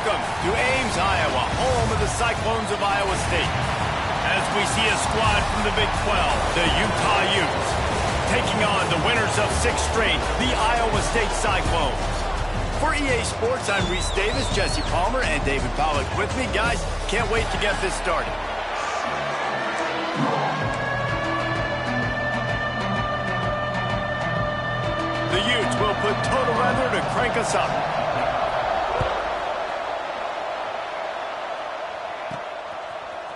Welcome to Ames, Iowa, home of the Cyclones of Iowa State. As we see a squad from the Big 12, the Utah Utes, taking on the winners of 6 straight, the Iowa State Cyclones. For EA Sports, I'm Reese Davis, Jesse Palmer, and David Pollock with me. Guys, can't wait to get this started. The Utes will put total leather to crank us up.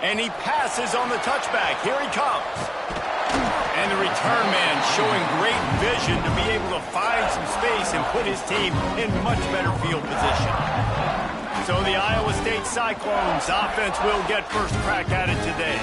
And he passes on the touchback. Here he comes. And the return man showing great vision to be able to find some space and put his team in much better field position. So the Iowa State Cyclones offense will get first crack at it today.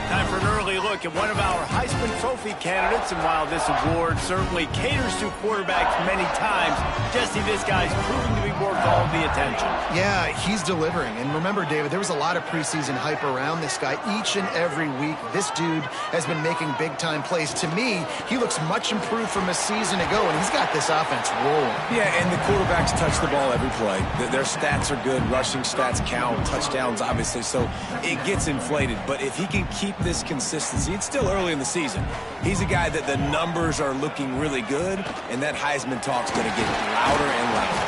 Time for an early look at one of our Heisman Trophy candidates, and while this award certainly caters to quarterbacks many times, Jesse, this guy's proving to be worth all the attention. Yeah, he's delivering. And remember, David, there was a lot of preseason hype around this guy each and every week. This dude has been making big-time plays. To me, he looks much improved from a season ago, and he's got this offense rolling. Yeah, and the quarterbacks touch the ball every play. Their stats are good. Rushing stats count. Touchdowns, obviously, so it gets inflated. But if he can keep this consistency, it's still early in the season. He's a guy that the numbers are looking really good, and that Heisman talk's going to get louder and louder.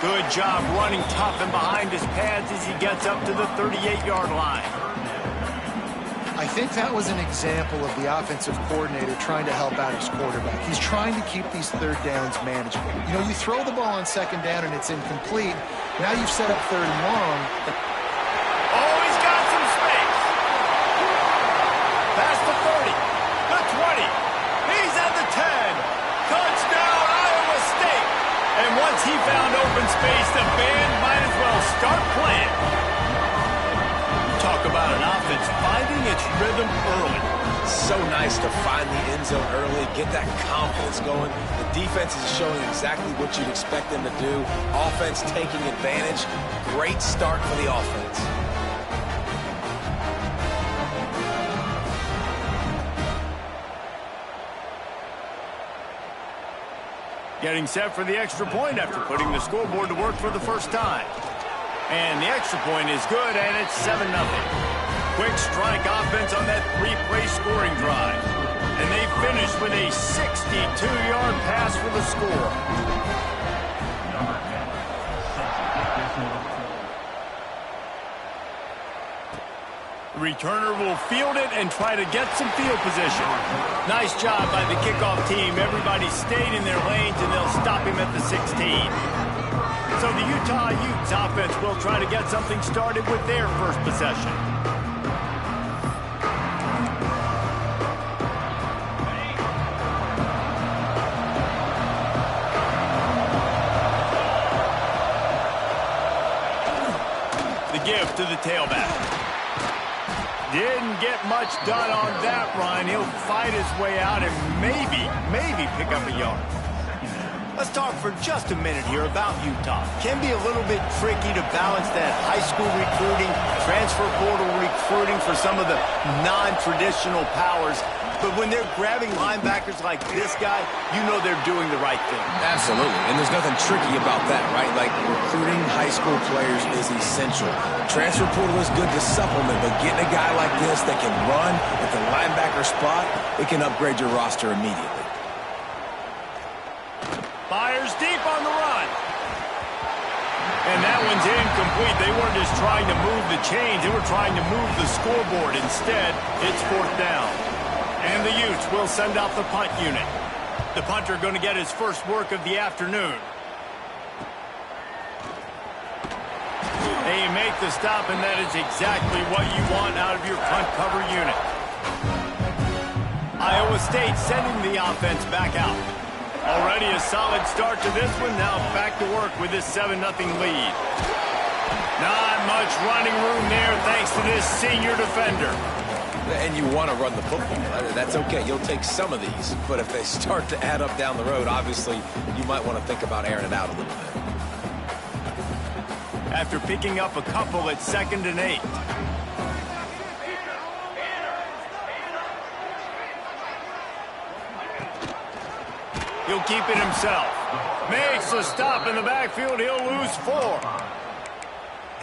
Good job running tough and behind his pads as he gets up to the 38-yard line. I think that was an example of the offensive coordinator trying to help out his quarterback. He's trying to keep these third downs manageable. You know, you throw the ball on second down and it's incomplete. Now you've set up third and long. Oh, he's got some space. Past the 30, the 20. He's at the 10. Touchdown, Iowa State. And once he found open space, the band might as well start playing. Talk about an offense finding its rhythm early. So nice to find the end zone early, get that confidence going. The defense is showing exactly what you'd expect them to do. Offense taking advantage. Great start for the offense. Getting set for the extra point after putting the scoreboard to work for the first time. And the extra point is good, and it's 7-0. Quick strike offense on that 3-play scoring drive. And they finish with a 62-yard pass for the score. The returner will field it and try to get some field position. Nice job by the kickoff team. Everybody stayed in their lanes, and they'll stop him at the 16. So the Utah Utes offense will try to get something started with their first possession. The give to the tailback. Didn't get much done on that run. He'll fight his way out and maybe pick up a yard. Let's talk for just a minute here about Utah. Can be a little bit tricky to balance that high school recruiting, transfer portal recruiting for some of the non-traditional powers. But when they're grabbing linebackers like this guy, you know they're doing the right thing. Absolutely, and there's nothing tricky about that, right? Like, recruiting high school players is essential. Transfer portal is good to supplement, but getting a guy like this that can run at the linebacker spot, it can upgrade your roster immediately. Fires deep on the run. And that one's incomplete. They weren't just trying to move the chains. They were trying to move the scoreboard. Instead, it's 4th down. And the Utes will send out the punt unit. The punter going to get his first work of the afternoon. They make the stop, and that is exactly what you want out of your punt cover unit. Iowa State sending the offense back out. Already a solid start to this one. Now back to work with this 7-0 lead. Not much running room there thanks to this senior defender. And you want to run the football. That's okay. You'll take some of these. But if they start to add up down the road, obviously, you might want to think about airing it out a little bit. After picking up a couple at 2nd and 8. He'll keep it himself. Makes a stop in the backfield. He'll lose 4.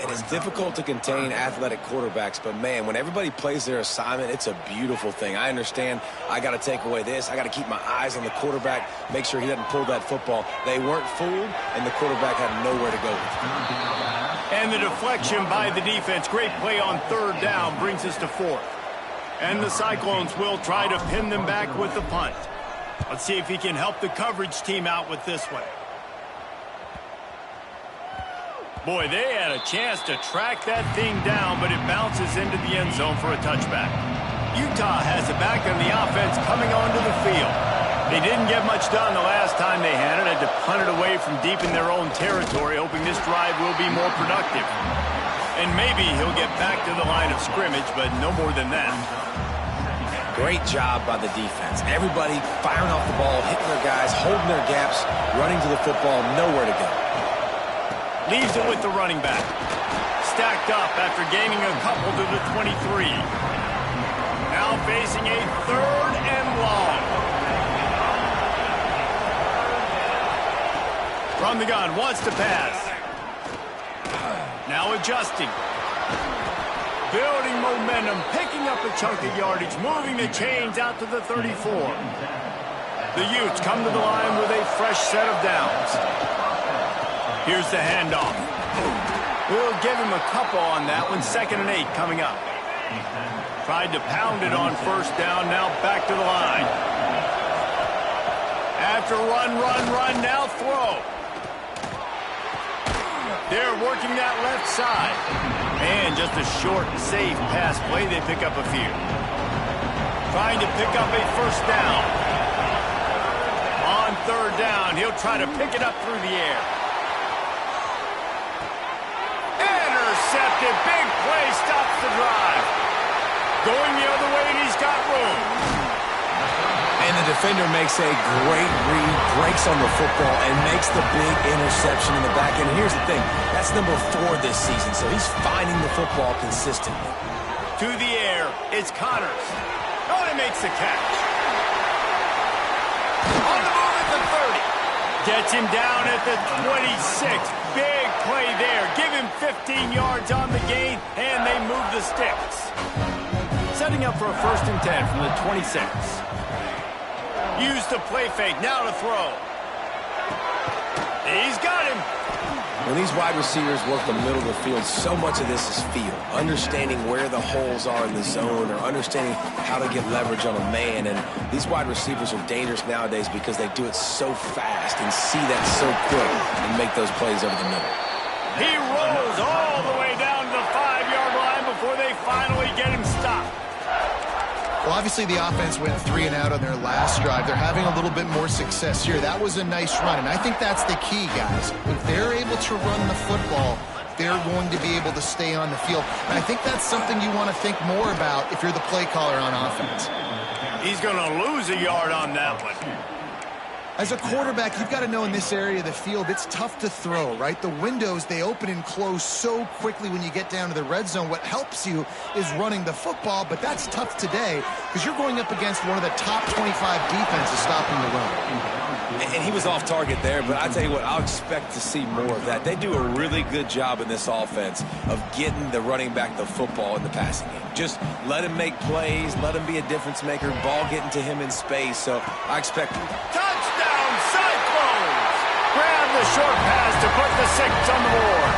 And it's difficult to contain athletic quarterbacks, but, man, when everybody plays their assignment, it's a beautiful thing. I understand I got to take away this. I got to keep my eyes on the quarterback, make sure he doesn't pull that football. They weren't fooled, and the quarterback had nowhere to go with it. And the deflection by the defense. Great play on third down brings us to fourth. And the Cyclones will try to pin them back with the punt. Let's see if he can help the coverage team out with this one. Boy, they had a chance to track that thing down, but it bounces into the end zone for a touchback. Utah has it back on the offense coming onto the field. They didn't get much done the last time they had it. Had to punt it away from deep in their own territory, hoping this drive will be more productive. And maybe he'll get back to the line of scrimmage, but no more than that. Great job by the defense. Everybody firing off the ball, hitting their guys, holding their gaps, running to the football, nowhere to go. Leaves it with the running back. Stacked up after gaining a couple to the 23. Now facing a third and long. From the gun, wants to pass. Now adjusting. Building momentum, picking up a chunk of yardage, moving the chains out to the 34. The Utes come to the line with a fresh set of downs. Here's the handoff. We'll give him a couple on that one. 2nd and 8 coming up. Tried to pound it on first down. Now back to the line. After run, now throw. They're working that left side. And just a short, safe pass play. They pick up a few. Trying to pick up a first down. On third down, he'll try to pick it up through the air. Intercepted. Big play stops the drive. Going the other way, and he's got room. And the defender makes a great read, breaks on the football, and makes the big interception in the back end. And here's the thing, that's number 4 this season, so he's finding the football consistently. To the air, it's Connors. Oh, he makes the catch. On the move at the 30. Gets him down at the 26. Big play there. Give him 15 yards on the gain, and they move the sticks. Setting up for a 1st and 10 from the 26. Use the play fake, now to throw. He's got him. When these wide receivers work the middle of the field, so much of this is feel. Understanding where the holes are in the zone or understanding how to get leverage on a man. And these wide receivers are dangerous nowadays because they do it so fast and see that so quick and make those plays over the middle. He rolls all the way down to the 5-yard line before they finally get him stopped. Well, obviously the offense went 3 and out on their last drive. They're having a little bit more success here. That was a nice run, and I think that's the key, guys. If they're able to run the football, they're going to be able to stay on the field. And I think that's something you want to think more about if you're the play caller on offense. He's going to lose a yard on that one. As a quarterback, you've got to know in this area of the field, it's tough to throw, right? The windows, they open and close so quickly when you get down to the red zone. What helps you is running the football, but that's tough today because you're going up against one of the top 25 defenses stopping the run. And he was off target there, but I tell you what, I'll expect to see more of that. They do a really good job in this offense of getting the running back the football in the passing game. Just let him make plays, let him be a difference maker, ball getting to him in space. So I expect Touchdown, Cyclones! Grab the short pass to put the 6 on the board.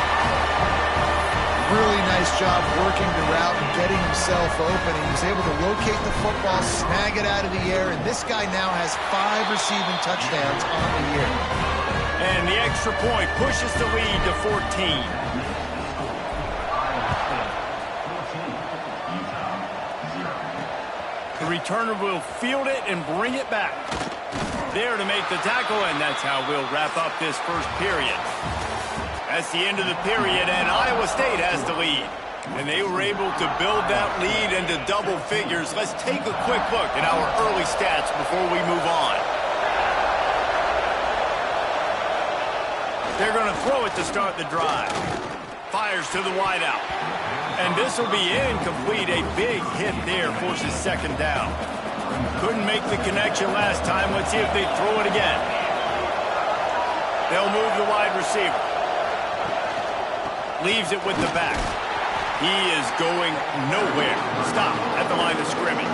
Really nice job working the route and getting himself open. He was able to locate the football, snag it out of the air, and this guy now has 5 receiving touchdowns on the year. And the extra point pushes the lead to 14. The returner will field it and bring it back. There to make the tackle, and that's how we'll wrap up this first period. That's the end of the period, and Iowa State has the lead. And they were able to build that lead into double figures. Let's take a quick look at our early stats before we move on. They're going to throw it to start the drive. Fires to the wideout. And this will be incomplete. A big hit there forces 2nd down. Couldn't make the connection last time. Let's see if they throw it again. They'll move the wide receiver. Leaves it with the back. He is going nowhere. Stop at the line of scrimmage.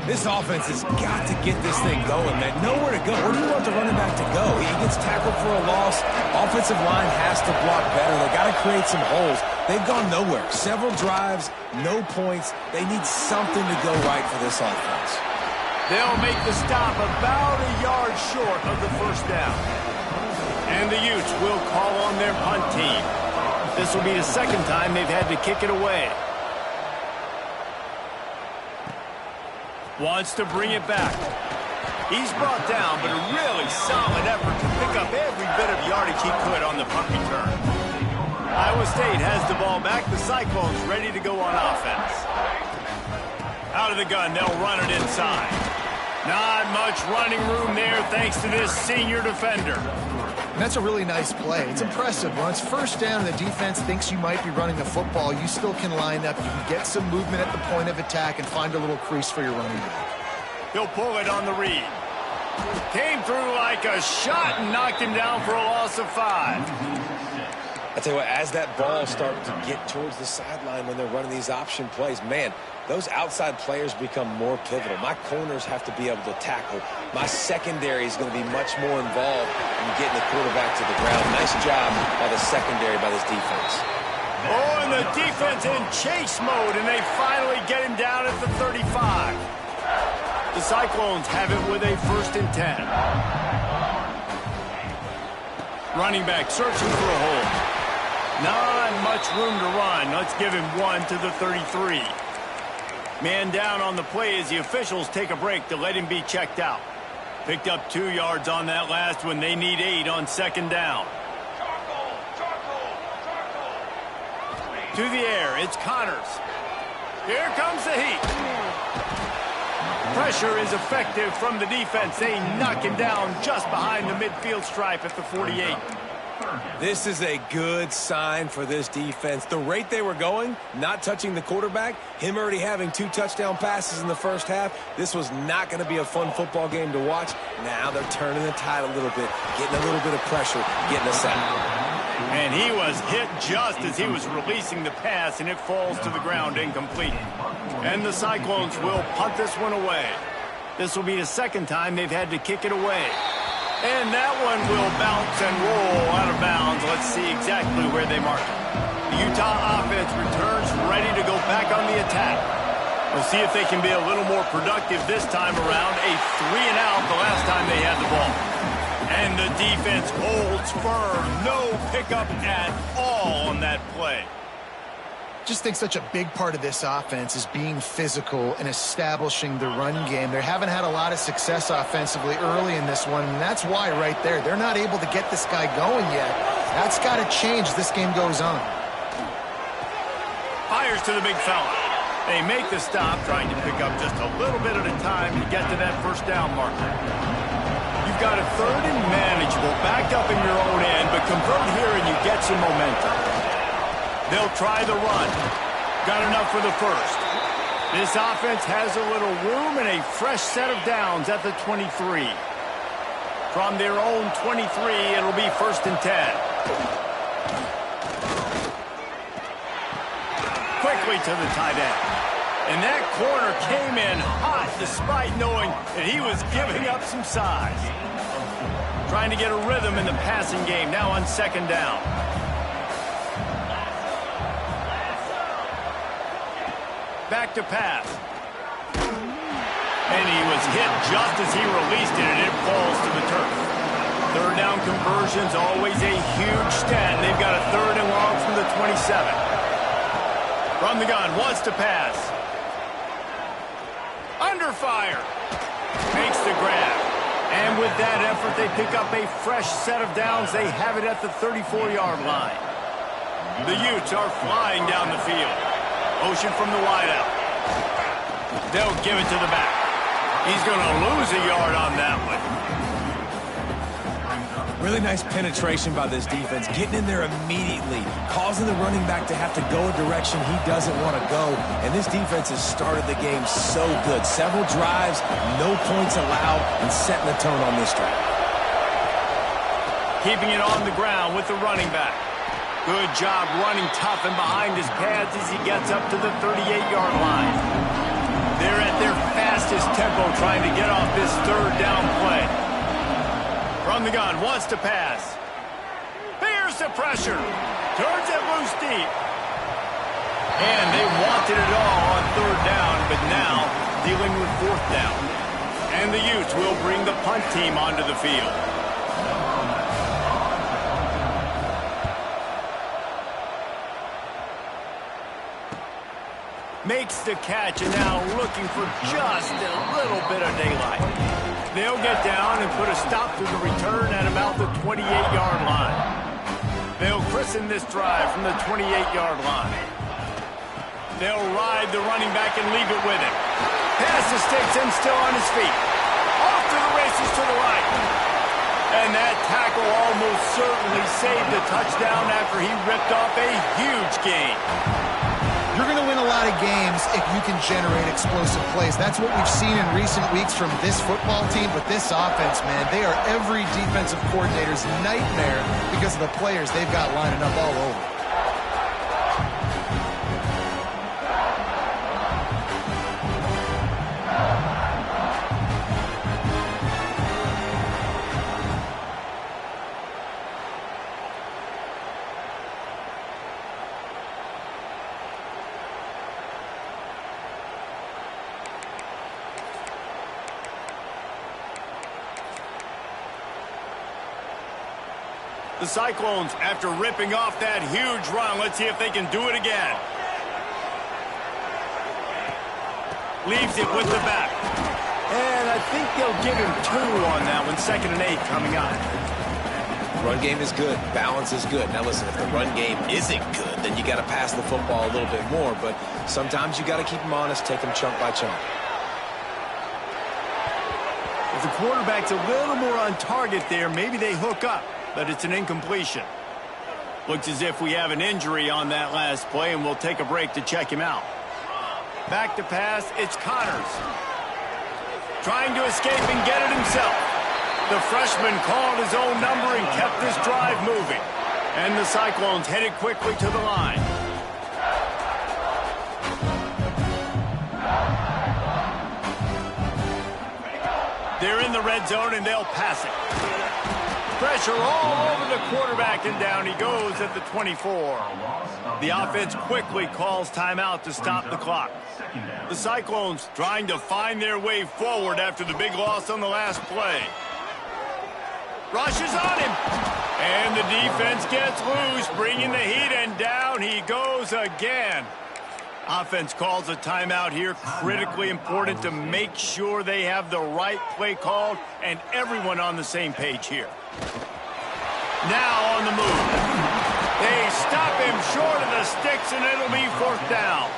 This offense has got to get this thing going, man. Nowhere to go. Where do you want the running back to go? He gets tackled for a loss. Offensive line has to block better. They got to create some holes. They've gone nowhere. Several drives, no points. They need something to go right for this offense. They'll make the stop about a yard short of the first down. And the Utes will call on their punt team. This will be the second time they've had to kick it away. Wants to bring it back. He's brought down, but a really solid effort to pick up every bit of yardage he could on the punt return. Iowa State has the ball back. The Cyclones ready to go on offense. Out of the gun, they'll run it inside. Not much running room there thanks to this senior defender. And that's a really nice play. It's impressive. When it's first down and the defense thinks you might be running the football, you still can line up. You can get some movement at the point of attack and find a little crease for your running back. He'll pull it on the read. Came through like a shot and knocked him down for a loss of 5. I tell you what, as that ball starts to get towards the sideline when they're running these option plays, man, those outside players become more pivotal. My corners have to be able to tackle. My secondary is going to be much more involved in getting the quarterback to the ground. Nice job by the secondary, by this defense. Oh, and the defense in chase mode, and they finally get him down at the 35. The Cyclones have it with a 1st and 10. Running back searching for a hole. Not much room to run. Let's give him 1 to the 33. Man down on the play as the officials take a break to let him be checked out. Picked up 2 yards on that last one. They need 8 on 2nd down. To the air, it's Connors. Here comes the heat. Pressure is effective from the defense. They knock him down just behind the midfield stripe at the 48. This is a good sign for this defense. The rate they were going, not touching the quarterback, him already having 2 touchdown passes in the first half, this was not going to be a fun football game to watch. Now they're turning the tide a little bit, getting a little bit of pressure, getting a sack. And he was hit just as he was releasing the pass, and it falls to the ground incomplete. And the Cyclones will punt this one away. This will be the second time they've had to kick it away. And that one will bounce and roll out of bounds. Let's see exactly where they mark it. The Utah offense returns ready to go back on the attack. We'll see if they can be a little more productive this time around. A 3-and-out the last time they had the ball. And the defense holds firm. No pickup at all on that play. Just think such a big part of this offense is being physical and establishing the run game. They haven't had a lot of success offensively early in this one, and that's why right there. They're not able to get this guy going yet. That's got to change as this game goes on. Fires to the big fella. They make the stop, trying to pick up just a little bit at a time to get to that 1st down marker. You've got a 3rd and manageable, backed up in your own end, but convert here and you get some momentum. They'll try the run. Got enough for the 1st. This offense has a little room and a fresh set of downs at the 23. From their own 23, it'll be 1st and 10. Quickly to the tight end. And that corner came in hot despite knowing that he was giving up some size. Trying to get a rhythm in the passing game now on 2nd down. Back to pass. And he was hit just as he released it, and it falls to the turf. 3rd down conversion's always a huge stat. They've got a 3rd and long from the 27. From the gun, wants to pass. Under fire. Makes the grab. And with that effort, they pick up a fresh set of downs. They have it at the 34-yard line. The Utes are flying down the field. Motion from the wideout. They'll give it to the back. He's going to lose a yard on that one. Really nice penetration by this defense, getting in there immediately, causing the running back to have to go a direction he doesn't want to go. And this defense has started the game so good. Several drives, no points allowed, and setting the tone on this drive. Keeping it on the ground with the running back. Good job running tough and behind his pads as he gets up to the 38-yard line. They're at their fastest tempo trying to get off this third down play. From the gun, wants to pass. Here's the pressure. Turns it loose deep. And they wanted it all on third down, but now dealing with fourth down. And the Utes will bring the punt team onto the field. Makes the catch and now looking for just a little bit of daylight. They'll get down and put a stop to the return at about the 28-yard line. They'll christen this drive from the 28-yard line. They'll ride the running back and leave it with him. Pass the sticks and still on his feet. Off to the races to the right. And that tackle almost certainly saved a touchdown after he ripped off a huge gain. You're going to win a lot of games if you can generate explosive plays. That's what we've seen in recent weeks from this football team, but this offense, man, they are every defensive coordinator's nightmare because of the players they've got lining up all over. The Cyclones, after ripping off that huge run, let's see if they can do it again. Leaves it with the back. And I think they'll give him 2 on that one, 2nd and 8 coming up. Run game is good. Balance is good. Now listen, if the run game isn't good, then you got to pass the football a little bit more. But sometimes you got to keep them honest, take them chunk by chunk. If the quarterback's a little more on target there, maybe they hook up. But it's an incompletion. Looks as if we have an injury on that last play, and we'll take a break to check him out. Back to pass, it's Connors. Trying to escape and get it himself. The freshman called his own number and kept this drive moving. And the Cyclones headed quickly to the line. They're in the red zone, and they'll pass it. Pressure all over the quarterback, and down he goes at the 24. The offense quickly calls timeout to stop the clock. The Cyclones trying to find their way forward after the big loss on the last play. Rushes on him. And the defense gets loose, bringing the heat, and down he goes again. Offense calls a timeout here. Critically important to make sure they have the right play called and everyone on the same page here. Now on the move. They stop him short of the sticks, and it'll be 4th down.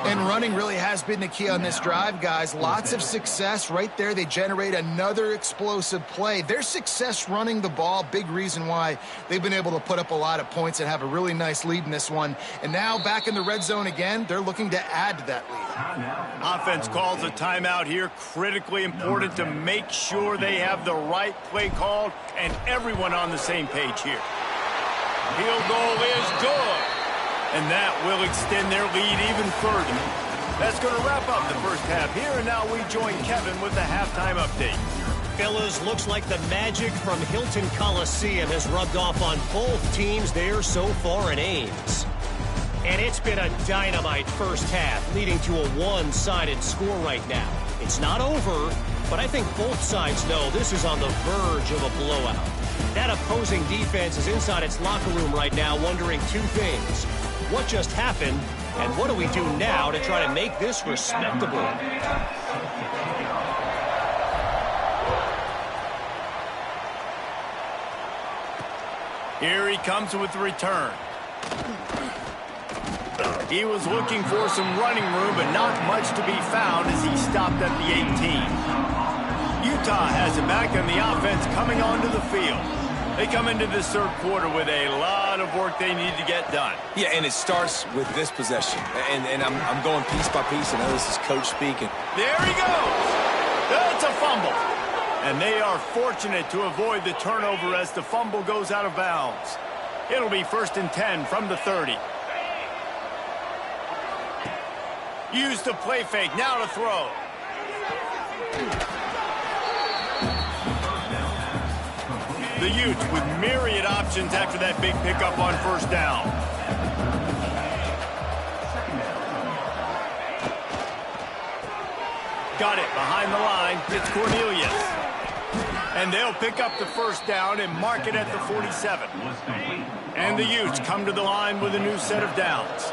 And running really has been the key on this drive, guys. Lots of success right there. They generate another explosive play. Their success running the ball, big reason why they've been able to put up a lot of points and have a really nice lead in this one. And now back in the red zone again, they're looking to add to that lead. Offense calls a timeout here. Critically important to make sure they have the right play called and everyone on the same page here. Field goal is good. And that will extend their lead even further. That's going to wrap up the first half here, and now we join Kevin with the halftime update. Fellas, looks like the magic from Hilton Coliseum has rubbed off on both teams there so far in Ames. And it's been a dynamite first half, leading to a one-sided score right now. It's not over, but I think both sides know this is on the verge of a blowout. That opposing defense is inside its locker room right now wondering 2 things. What just happened, and what do we do now to try to make this respectable? Here he comes with the return. He was looking for some running room, but not much to be found as he stopped at the 18. Utah has it back, and the offense coming onto the field. They come into this third quarter with a lot of work they need to get done. Yeah, and it starts with this possession. And I'm going piece by piece. I know this is coach speaking. There he goes. That's a fumble. And they are fortunate to avoid the turnover as the fumble goes out of bounds. It'll be 1st and 10 from the 30. Use the play fake. Now to throw. The Utes with myriad options after that big pickup on 1st down. Got it behind the line. It's Cornelius. And they'll pick up the 1st down and mark it at the 47. And the Utes come to the line with a new set of downs.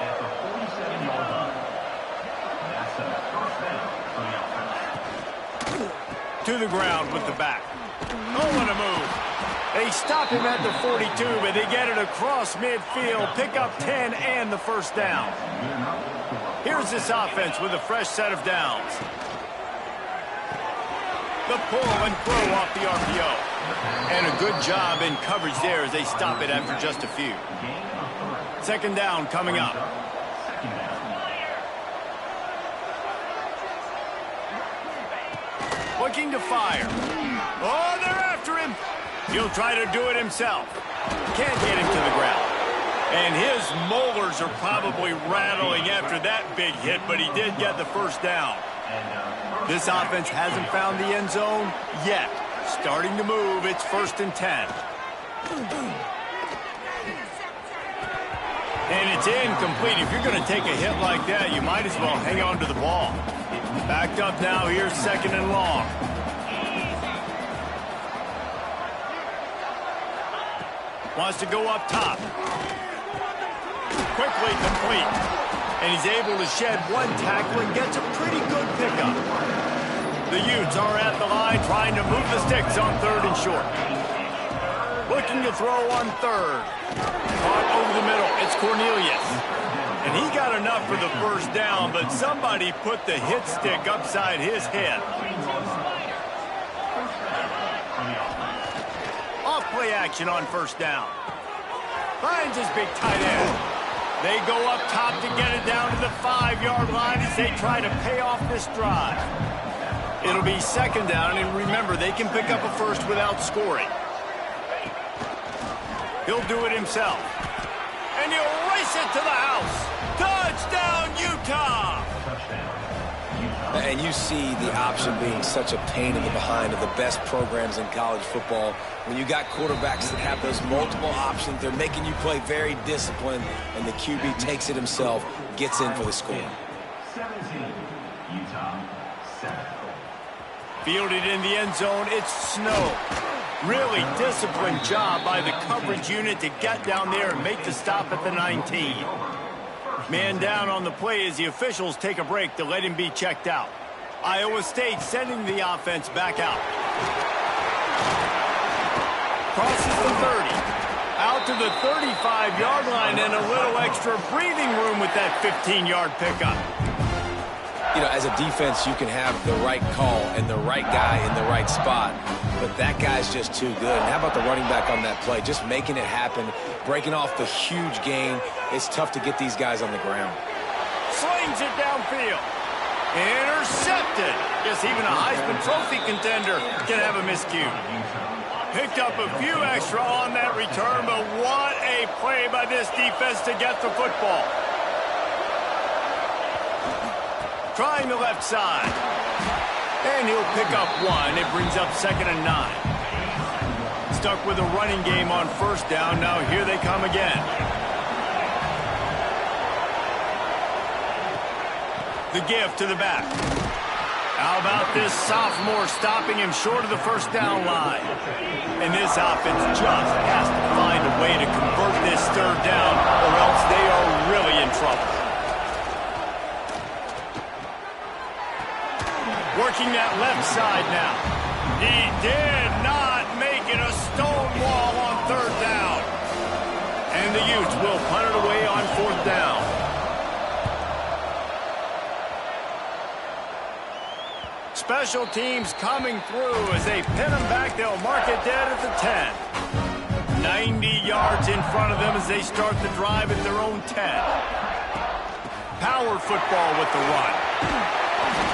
To the ground with the back. Oh, what a move. They stop him at the 42, but they get it across midfield. Pick up 10 and the 1st down. Here's this offense with a fresh set of downs. The pull and throw off the RPO. And a good job in coverage there as they stop it after just a few. 2nd down coming up. Looking to fire. Oh, they're after him. He'll try to do it himself. Can't get him to the ground. And his molars are probably rattling after that big hit, but he did get the 1st down. This offense hasn't found the end zone yet. Starting to move, it's 1st and 10. And it's incomplete. If you're going to take a hit like that, you might as well hang on to the ball. Backed up now, here's 2nd and long. Wants to go up top. Quickly complete. And he's able to shed one tackle and gets a pretty good pickup. The Utes are at the line trying to move the sticks on 3rd and short. Looking to throw on 3rd. Caught over the middle. It's Cornelius. And he got enough for the 1st down, but somebody put the hit stick upside his head. Off play action on 1st down. Finds his big tight end. They go up top to get it down to the 5-yard line as they try to pay off this drive. It'll be 2nd down, and remember, they can pick up a 1st without scoring. He'll do it himself. And he'll race it to the house. Touchdown, Utah! And you see the option being such a pain in the behind of the best programs in college football. When you got quarterbacks that have those multiple options, they're making you play very disciplined, and the QB takes it himself, gets in for the score. 17, Utah, 7. Fielded in the end zone, it's Snow. Really disciplined job by the coverage unit to get down there and make the stop at the 19. Man down on the play as the officials take a break to let him be checked out. Iowa State sending the offense back out. Crosses the 30. Out to the 35-yard line and a little extra breathing room with that 15-yard pickup. You know, as a defense, you can have the right call and the right guy in the right spot, but that guy's just too good. And how about the running back on that play? Just making it happen, breaking off the huge gain. It's tough to get these guys on the ground. Slings it downfield. Intercepted. Guess even a Heisman Trophy contender can have a miscue. Picked up a few extra on that return, but what a play by this defense to get the football. Trying the left side. And he'll pick up one. It brings up 2nd and 9. Stuck with a running game on 1st down. Now here they come again. The give to the back. How about this sophomore stopping him short of the 1st down line? And this offense just has to find a way to convert this 3rd down, or else they are really in trouble. Working that left side now. He did not make it a stone wall on 3rd down. And the Utes will punt it away on 4th down. Special teams coming through as they pin them back. They'll mark it dead at the 10. 90 yards in front of them as they start the drive at their own 10. Power football with the run.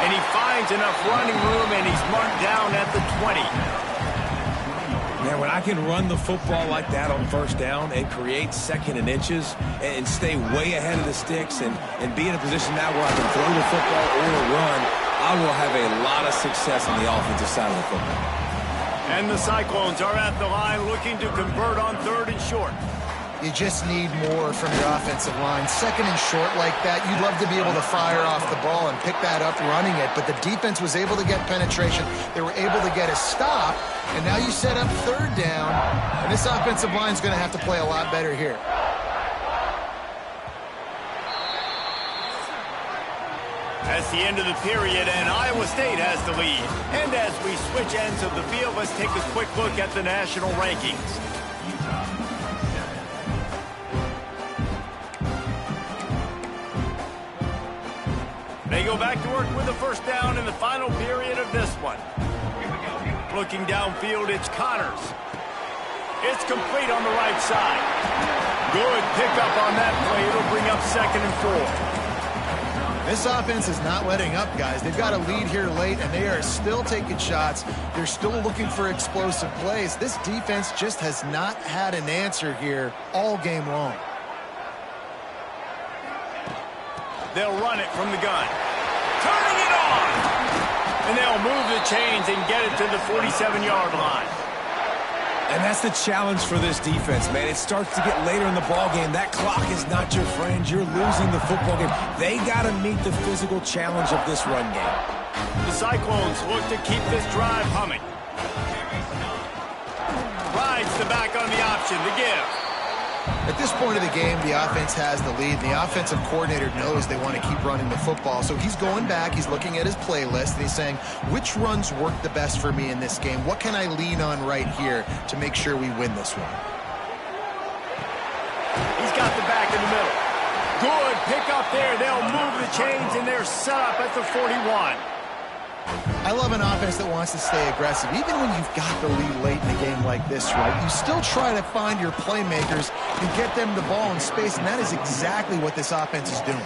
And he finds enough running room, and he's marked down at the 20. Man, when I can run the football like that on first down and create second and inches and stay way ahead of the sticks and be in a position now where I can throw the football or run, I will have a lot of success on the offensive side of the football. And the Cyclones are at the line looking to convert on 3rd and short. You just need more from your offensive line. 2nd and short like that, you'd love to be able to fire off the ball and pick that up running it, but the defense was able to get penetration. They were able to get a stop, and now you set up 3rd down, and this offensive line is going to have to play a lot better here. That's the end of the period, and Iowa State has the lead. And as we switch ends of the field, let's take a quick look at the national rankings. Utah 7. They go back to work with the first down in the final period of this one. Looking downfield, it's Connors. It's complete on the right side. Good pickup on that play. It'll bring up 2nd and 4. This offense is not letting up, guys. They've got a lead here late, and they are still taking shots. They're still looking for explosive plays. This defense just has not had an answer here all game long. They'll run it from the gun. Turning it on! And they'll move the chains and get it to the 47-yard line. And that's the challenge for this defense, man. It starts to get later in the ballgame. That clock is not your friend. You're losing the football game. They got to meet the physical challenge of this run game. The Cyclones look to keep this drive humming. Rides the back on the option, the give. At this point of the game, the offense has the lead. The offensive coordinator knows they want to keep running the football. So he's going back, he's looking at his playlist, and he's saying, which runs work the best for me in this game? What can I lean on right here to make sure we win this one? He's got the back in the middle. Good pick up there. They'll move the chains, and they're set up at the 41. I love an offense that wants to stay aggressive. Even when you've got the lead late in a game like this, right, you still try to find your playmakers and get them the ball in space, and that is exactly what this offense is doing.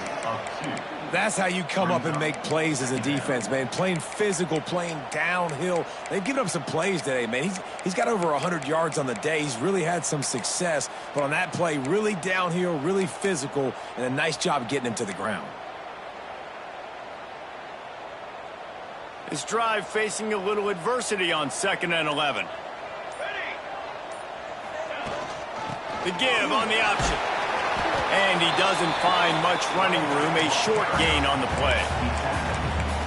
That's how you come up and make plays as a defense, man. Playing physical, playing downhill. They've given up some plays today, man. He's got over 100 yards on the day. He's really had some success. But on that play, really downhill, really physical, and a nice job getting him to the ground. This drive facing a little adversity on 2nd and 11. The give on the option. And he doesn't find much running room. A short gain on the play.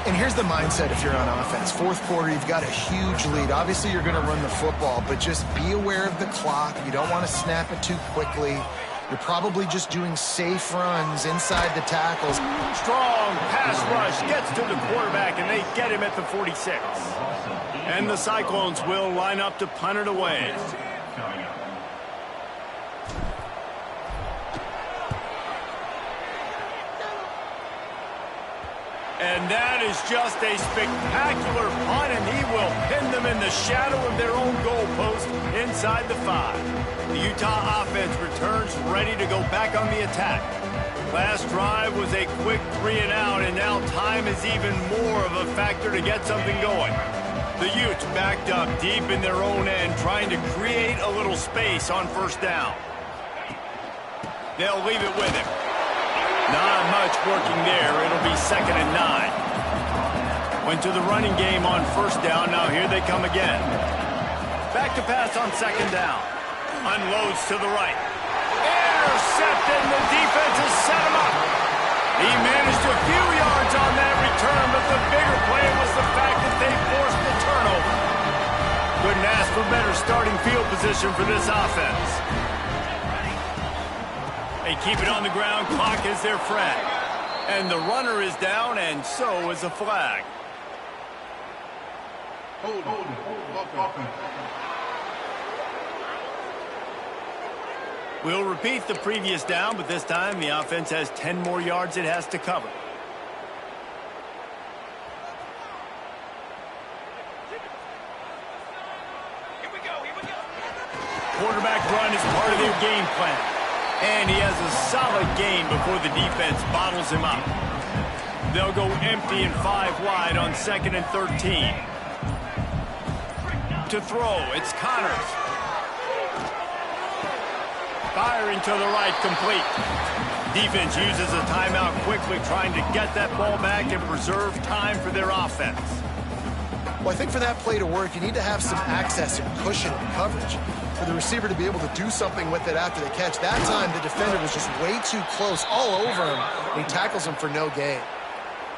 And here's the mindset if you're on offense. 4th quarter, you've got a huge lead. Obviously, you're going to run the football, but just be aware of the clock. You don't want to snap it too quickly. You're probably just doing safe runs inside the tackles. Strong pass rush gets to the quarterback, and they get him at the 46. And the Cyclones will line up to punt it away. And that is just a spectacular punt, and he will pin them in the shadow of their own goalpost inside the 5. The Utah offense returns ready to go back on the attack. Last drive was a quick 3 and out, and now time is even more of a factor to get something going. The Utes backed up deep in their own end, trying to create a little space on first down. They'll leave it with him. Not much working there. It'll be 2nd and 9. Went to the running game on first down. Now here they come again. Back to pass on 2nd down. Unloads to the right. Intercepted. The defense has set him up. He managed a few yards on that return, but the bigger play was the fact that they forced the turnover. Couldn't ask for better starting field position for this offense. They keep it on the ground. Clock is their friend. And the runner is down, and so is a flag. Hold it. We'll repeat the previous down, but this time the offense has 10 more yards it has to cover. Here we go. Quarterback run is part of their game plan. And he has a solid gain before the defense bottles him up. They'll go empty and 5 wide on 2nd and 13. to throw. It's Connors. Firing to the right, complete. Defense uses a timeout quickly, trying to get that ball back and preserve time for their offense. Well, I think for that play to work, you need to have some access and cushion and coverage for the receiver to be able to do something with it after the catch. That time, the defender was just way too close, all over him, and he tackles him for no gain.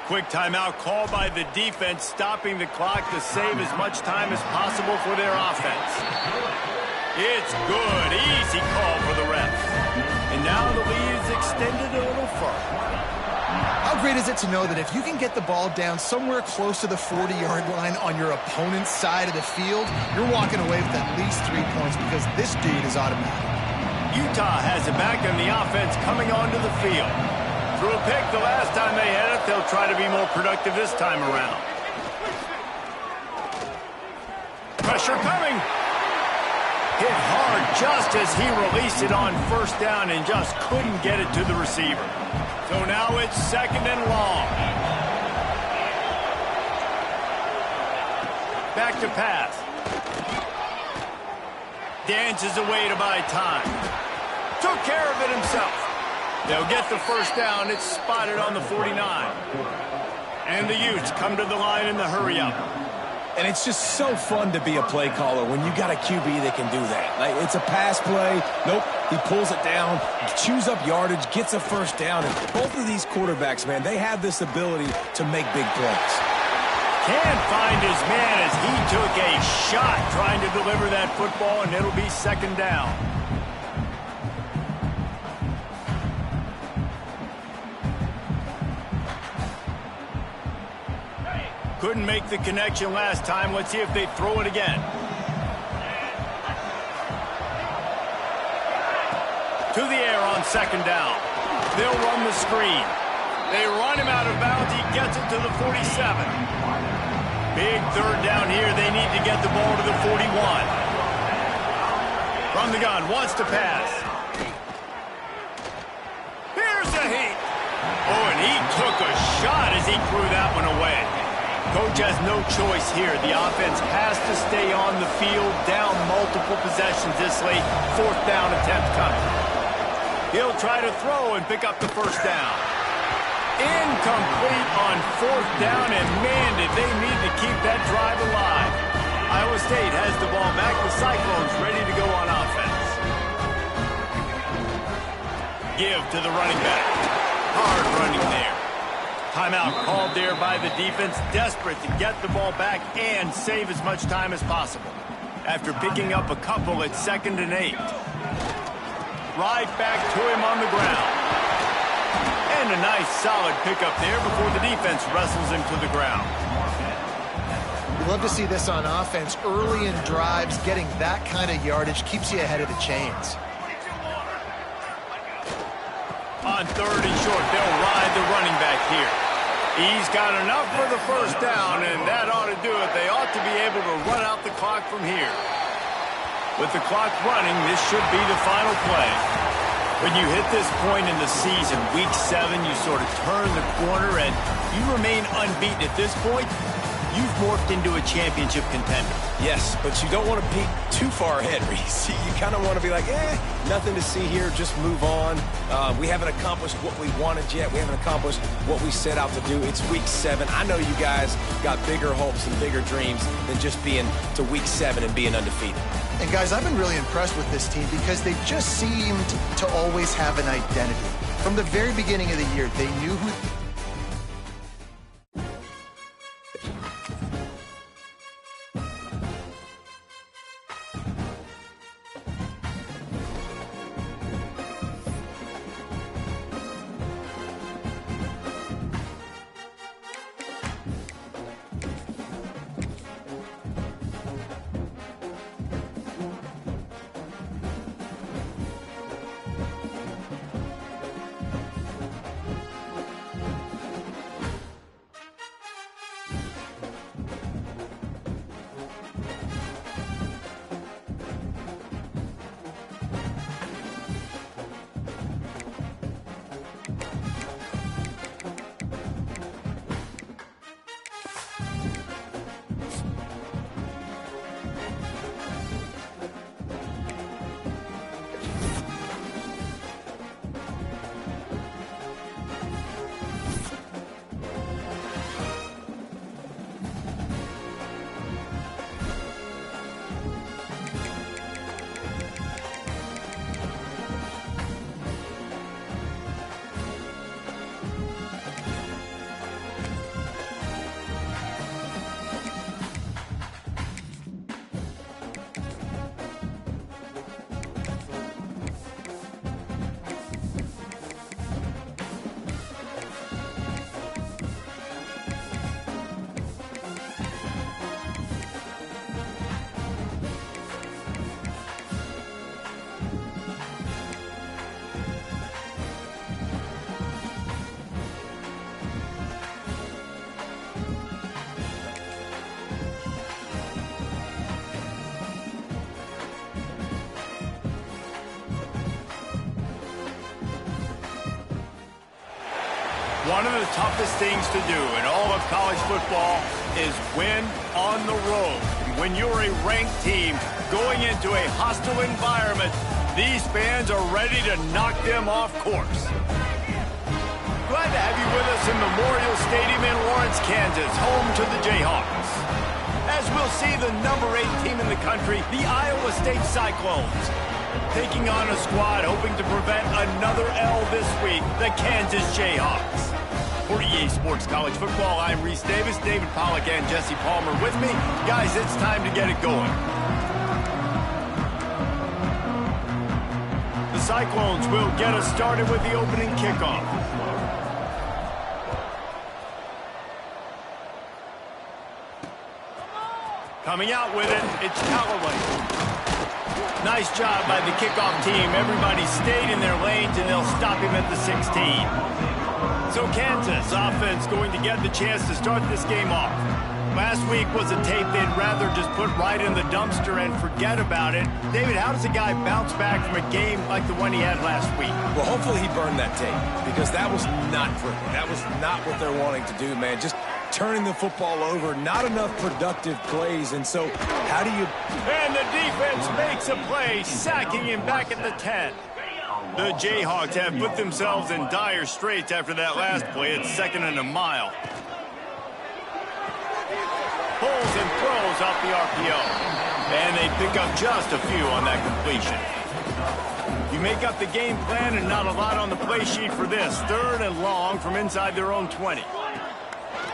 Quick timeout called by the defense, stopping the clock to save as much time as possible for their offense. It's good. Easy call for the refs. And now the lead is extended a little further. How great is it to know that if you can get the ball down somewhere close to the 40-yard line on your opponent's side of the field, you're walking away with at least 3 points because this dude is automatic. Utah has it back on the offense coming onto the field. Threw a pick the last time they had it. They'll try to be more productive this time around. Pressure coming. Hit hard just as he released it on first down and just couldn't get it to the receiver. So now it's second and long. Back to pass. Dances away to buy time. Took care of it himself. They'll get the first down. It's spotted on the 49. And the Utes come to the line in the hurry-up. And it's just so fun to be a play caller when you got a QB that can do that. Like, it's a pass play. Nope, he pulls it down, chews up yardage, gets a first down. And both of these quarterbacks, man, they have this ability to make big plays. Can't find his man as he took a shot trying to deliver that football, and it'll be second down. Couldn't make the connection last time. Let's see if they throw it again. To the air on second down. They'll run the screen. They run him out of bounds. He gets it to the 47. Big third down here. They need to get the ball to the 41. From the gun, wants to pass. Here's a heat. Oh, and he took a shot as he threw that one away. Coach has no choice here. The offense has to stay on the field, down multiple possessions this late. Fourth down attempt coming. He'll try to throw and pick up the first down. Incomplete on fourth down, and man, did they need to keep that drive alive. Iowa State has the ball back. The Cyclones ready to go on offense. Give to the running back. Hard running there. Timeout called there by the defense, desperate to get the ball back and save as much time as possible. After picking up a couple at 2nd and 8. Right back to him on the ground. And a nice solid pickup there before the defense wrestles him to the ground. We love to see this on offense. Early in drives, getting that kind of yardage keeps you ahead of the chains. On third and short, they'll ride the running back here. He's got enough for the first down, and that ought to do it. They ought to be able to run out the clock from here. With the clock running, this should be the final play. When you hit this point in the season, week 7, you sort of turn the corner and you remain unbeaten at this point. You've morphed into a championship contender. Yes, but you don't want to peek too far ahead, Reese. You kind of want to be like, nothing to see here, just move on. We haven't accomplished what we wanted yet. We haven't accomplished what we set out to do. It's week 7. I know you guys got bigger hopes and bigger dreams than just being to week 7 and being undefeated. And guys, I've been really impressed with this team because they just seemed to always have an identity. From the very beginning of the year, they knew who... One of the toughest things to do in all of college football is win on the road. When you're a ranked team going into a hostile environment, these fans are ready to knock them off course. Glad to have you with us in Memorial Stadium in Lawrence, Kansas, home to the Jayhawks. As we'll see the number 8 team in the country, the Iowa State Cyclones, taking on a squad hoping to prevent another L this week, the Kansas Jayhawks. For EA Sports College Football, I'm Reese Davis, David Pollack, and Jesse Palmer with me. Guys, it's time to get it going. The Cyclones will get us started with the opening kickoff. Coming out with it, it's Callaway. Nice job by the kickoff team. Everybody stayed in their lanes, and they'll stop him at the 16. So Kansas offense going to get the chance to start this game off. Last week was a tape they'd rather just put right in the dumpster and forget about it. David, how does a guy bounce back from a game like the one he had last week? Well, hopefully he burned that tape, because that was not pretty. That was not what they're wanting to do, man. Just turning the football over, not enough productive plays, and so how do you... And the defense makes a play, sacking him back at the 10. The Jayhawks have put themselves in dire straits after that last play. It's 2nd and a mile. Pulls and throws off the RPO. And they pick up just a few on that completion. You make up the game plan and not a lot on the play sheet for this. 3rd and long from inside their own 20.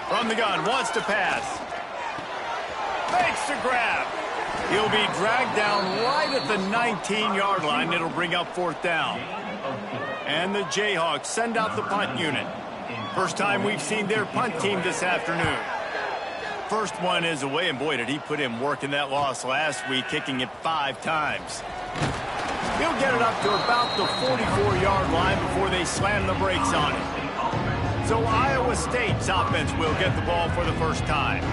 From the gun, wants to pass. Fakes to grab. He'll be dragged down right at the 19-yard line. It'll bring up 4th down. And the Jayhawks send out the punt unit. First time we've seen their punt team this afternoon. First one is away, and boy, did he put in work in that loss last week, kicking it 5 times. He'll get it up to about the 44-yard line before they slam the brakes on it. So Iowa State's offense will get the ball for the first time.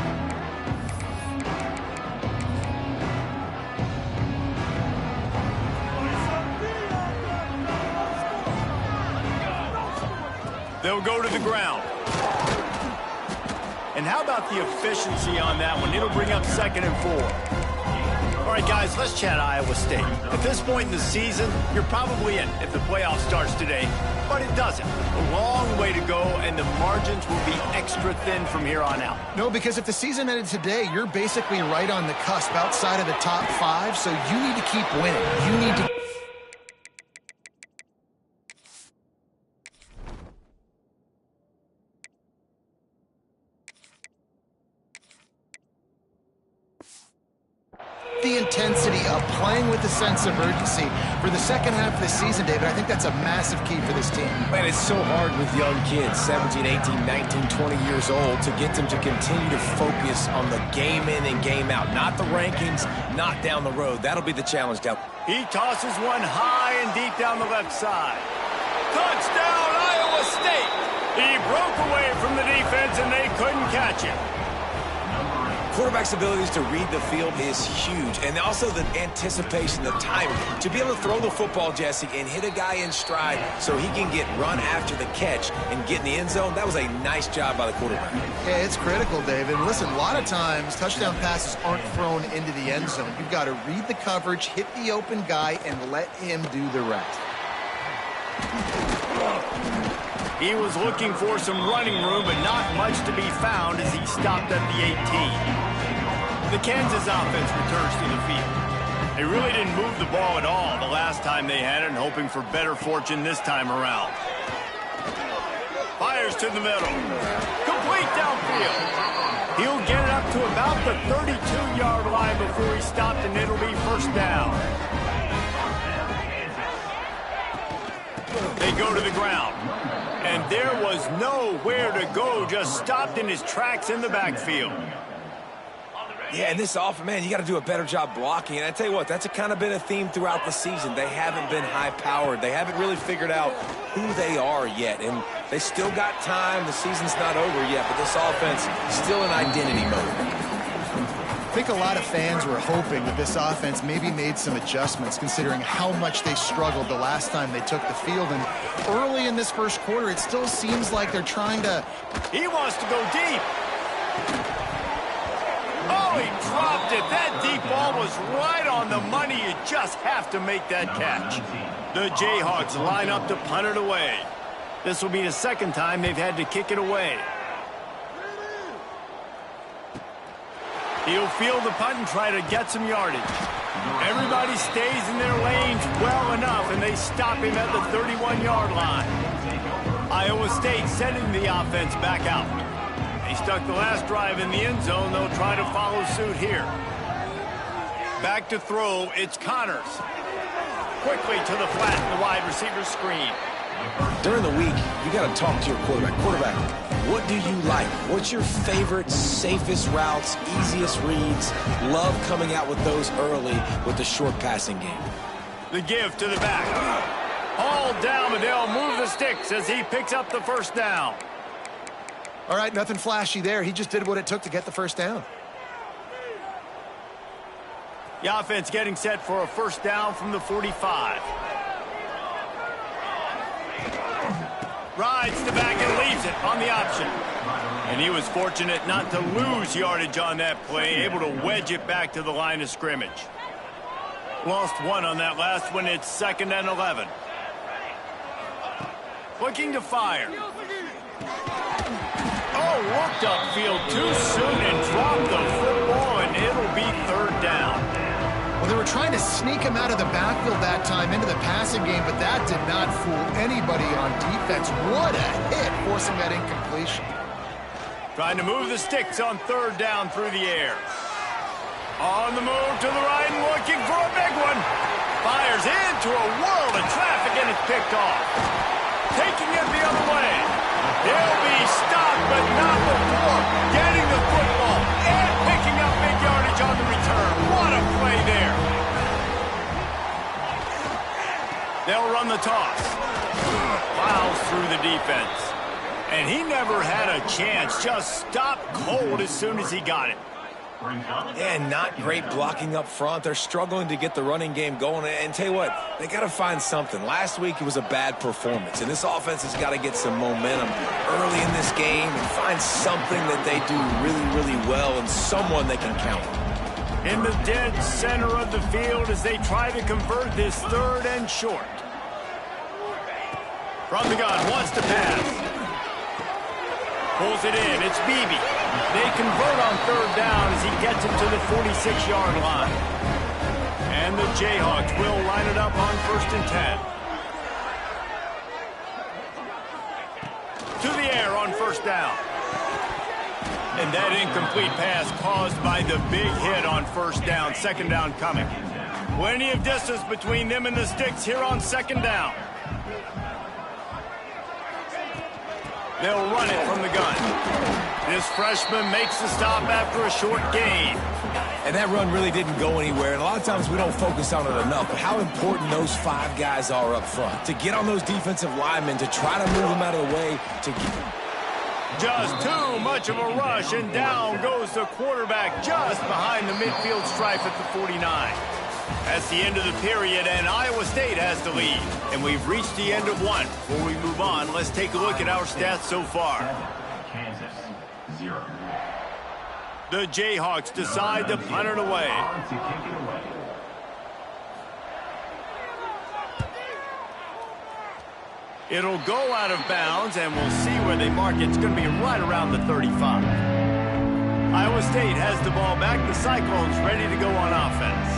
They'll go to the ground. And how about the efficiency on that one? It'll bring up 2nd and 4. All right, guys, let's chat Iowa State. At this point in the season, you're probably in if the playoff starts today, but it doesn't. A long way to go, and the margins will be extra thin from here on out. No, because if the season ended today, you're basically right on the cusp outside of the top 5, so you need to keep winning. You need to... the intensity of playing with a sense of urgency for the second half of the season, David. I think that's a massive key for this team. Man, it's so hard with young kids, 17, 18, 19, 20 years old, to get them to continue to focus on the game in and game out, not the rankings, not down the road. That'll be the challenge down. He tosses one high and deep down the left side. Touchdown, Iowa State! He broke away from the defense, and they couldn't catch him. Quarterback's abilities to read the field is huge, and also the anticipation, the timing. To be able to throw the football, Jesse, and hit a guy in stride so he can get run after the catch and get in the end zone, that was a nice job by the quarterback. Yeah, it's critical, David. Listen, a lot of times touchdown passes aren't thrown into the end zone. You've got to read the coverage, hit the open guy, and let him do the rest. He was looking for some running room, but not much to be found as he stopped at the 18. The Kansas offense returns to the field. They really didn't move the ball at all the last time they had it, and hoping for better fortune this time around. Fires to the middle. Complete downfield. He'll get it up to about the 32-yard line before he stopped, and it'll be 1st down. They go to the ground. And there was nowhere to go, just stopped in his tracks in the backfield. Yeah, and this offense, man, you got to do a better job blocking. And I tell you what, that's kind of been a theme throughout the season. They haven't been high-powered. They haven't really figured out who they are yet. And they still got time. The season's not over yet, but this offense still in identity mode. think a lot of fans were hoping that this offense maybe made some adjustments considering how much they struggled the last time they took the field. And early in this first quarter, it still seems like they're trying to... He wants to go deep. Oh, he dropped it. That deep ball was right on the money. You just have to make that catch. The Jayhawks line up to punt it away. This will be the second time they've had to kick it away. He'll field the punt and try to get some yardage. Everybody stays in their lanes well enough, and they stop him at the 31-yard line. Iowa State sending the offense back out. They stuck the last drive in the end zone. They'll try to follow suit here. Back to throw, it's Connors. Quickly to the flat, the wide receiver screen. During the week, you got to talk to your quarterback. Quarterback, what do you like? What's your favorite, safest routes, easiest reads? Love coming out with those early with the short passing game. The give to the back. All down, but they'll move the sticks as he picks up the first down. All right, nothing flashy there. He just did what it took to get the first down. The offense getting set for a first down from the 45. Rides the back and leaves it on the option. And he was fortunate not to lose yardage on that play, able to wedge it back to the line of scrimmage. Lost one on that last one. It's 2nd and 11. Looking to fire. Oh, looked upfield too soon and dropped the football, and it'll be 3rd down. Well, they were trying to sneak him out of the backfield that time into the passing game, but that did not fool anybody on defense. What a hit, forcing that incompletion. Trying to move the sticks on 3rd down through the air. On the move to the right and looking for a big one. Fires into a world of traffic, and it's picked off. Taking it the other way. He'll be stopped, but not before getting the football and picking up big yardage on the return. What a play there. They'll run the toss. Plows through the defense. And he never had a chance. Just stopped cold as soon as he got it. And not great blocking up front. They're struggling to get the running game going. And tell you what, they got to find something. Last week it was a bad performance, and this offense has got to get some momentum early in this game and find something that they do really, really well and someone they can count on. In the dead center of the field as they try to convert this 3rd and short. From the gun, wants to pass. Pulls it in. It's Beebe. They convert on 3rd down as he gets it to the 46-yard line. And the Jayhawks will line it up on 1st and 10. To the air on 1st down. And that incomplete pass caused by the big hit on 1st down. 2nd down coming. Plenty of distance between them and the sticks here on 2nd down. They'll run it from the gun. This freshman makes the stop after a short gain. And that run really didn't go anywhere. And a lot of times we don't focus on it enough, but how important those 5 guys are up front. To get on those defensive linemen, to try to move them out of the way. Just too much of a rush, and down goes the quarterback just behind the midfield stripe at the 49. That's the end of the period, and Iowa State has the lead. And we've reached the end of one. Before we move on, let's take a look at our stats so far. Kansas, 0. The Jayhawks decide to punt it away. It'll go out of bounds, and we'll see where they mark it. It's going to be right around the 35. Iowa State has the ball back. The Cyclones ready to go on offense.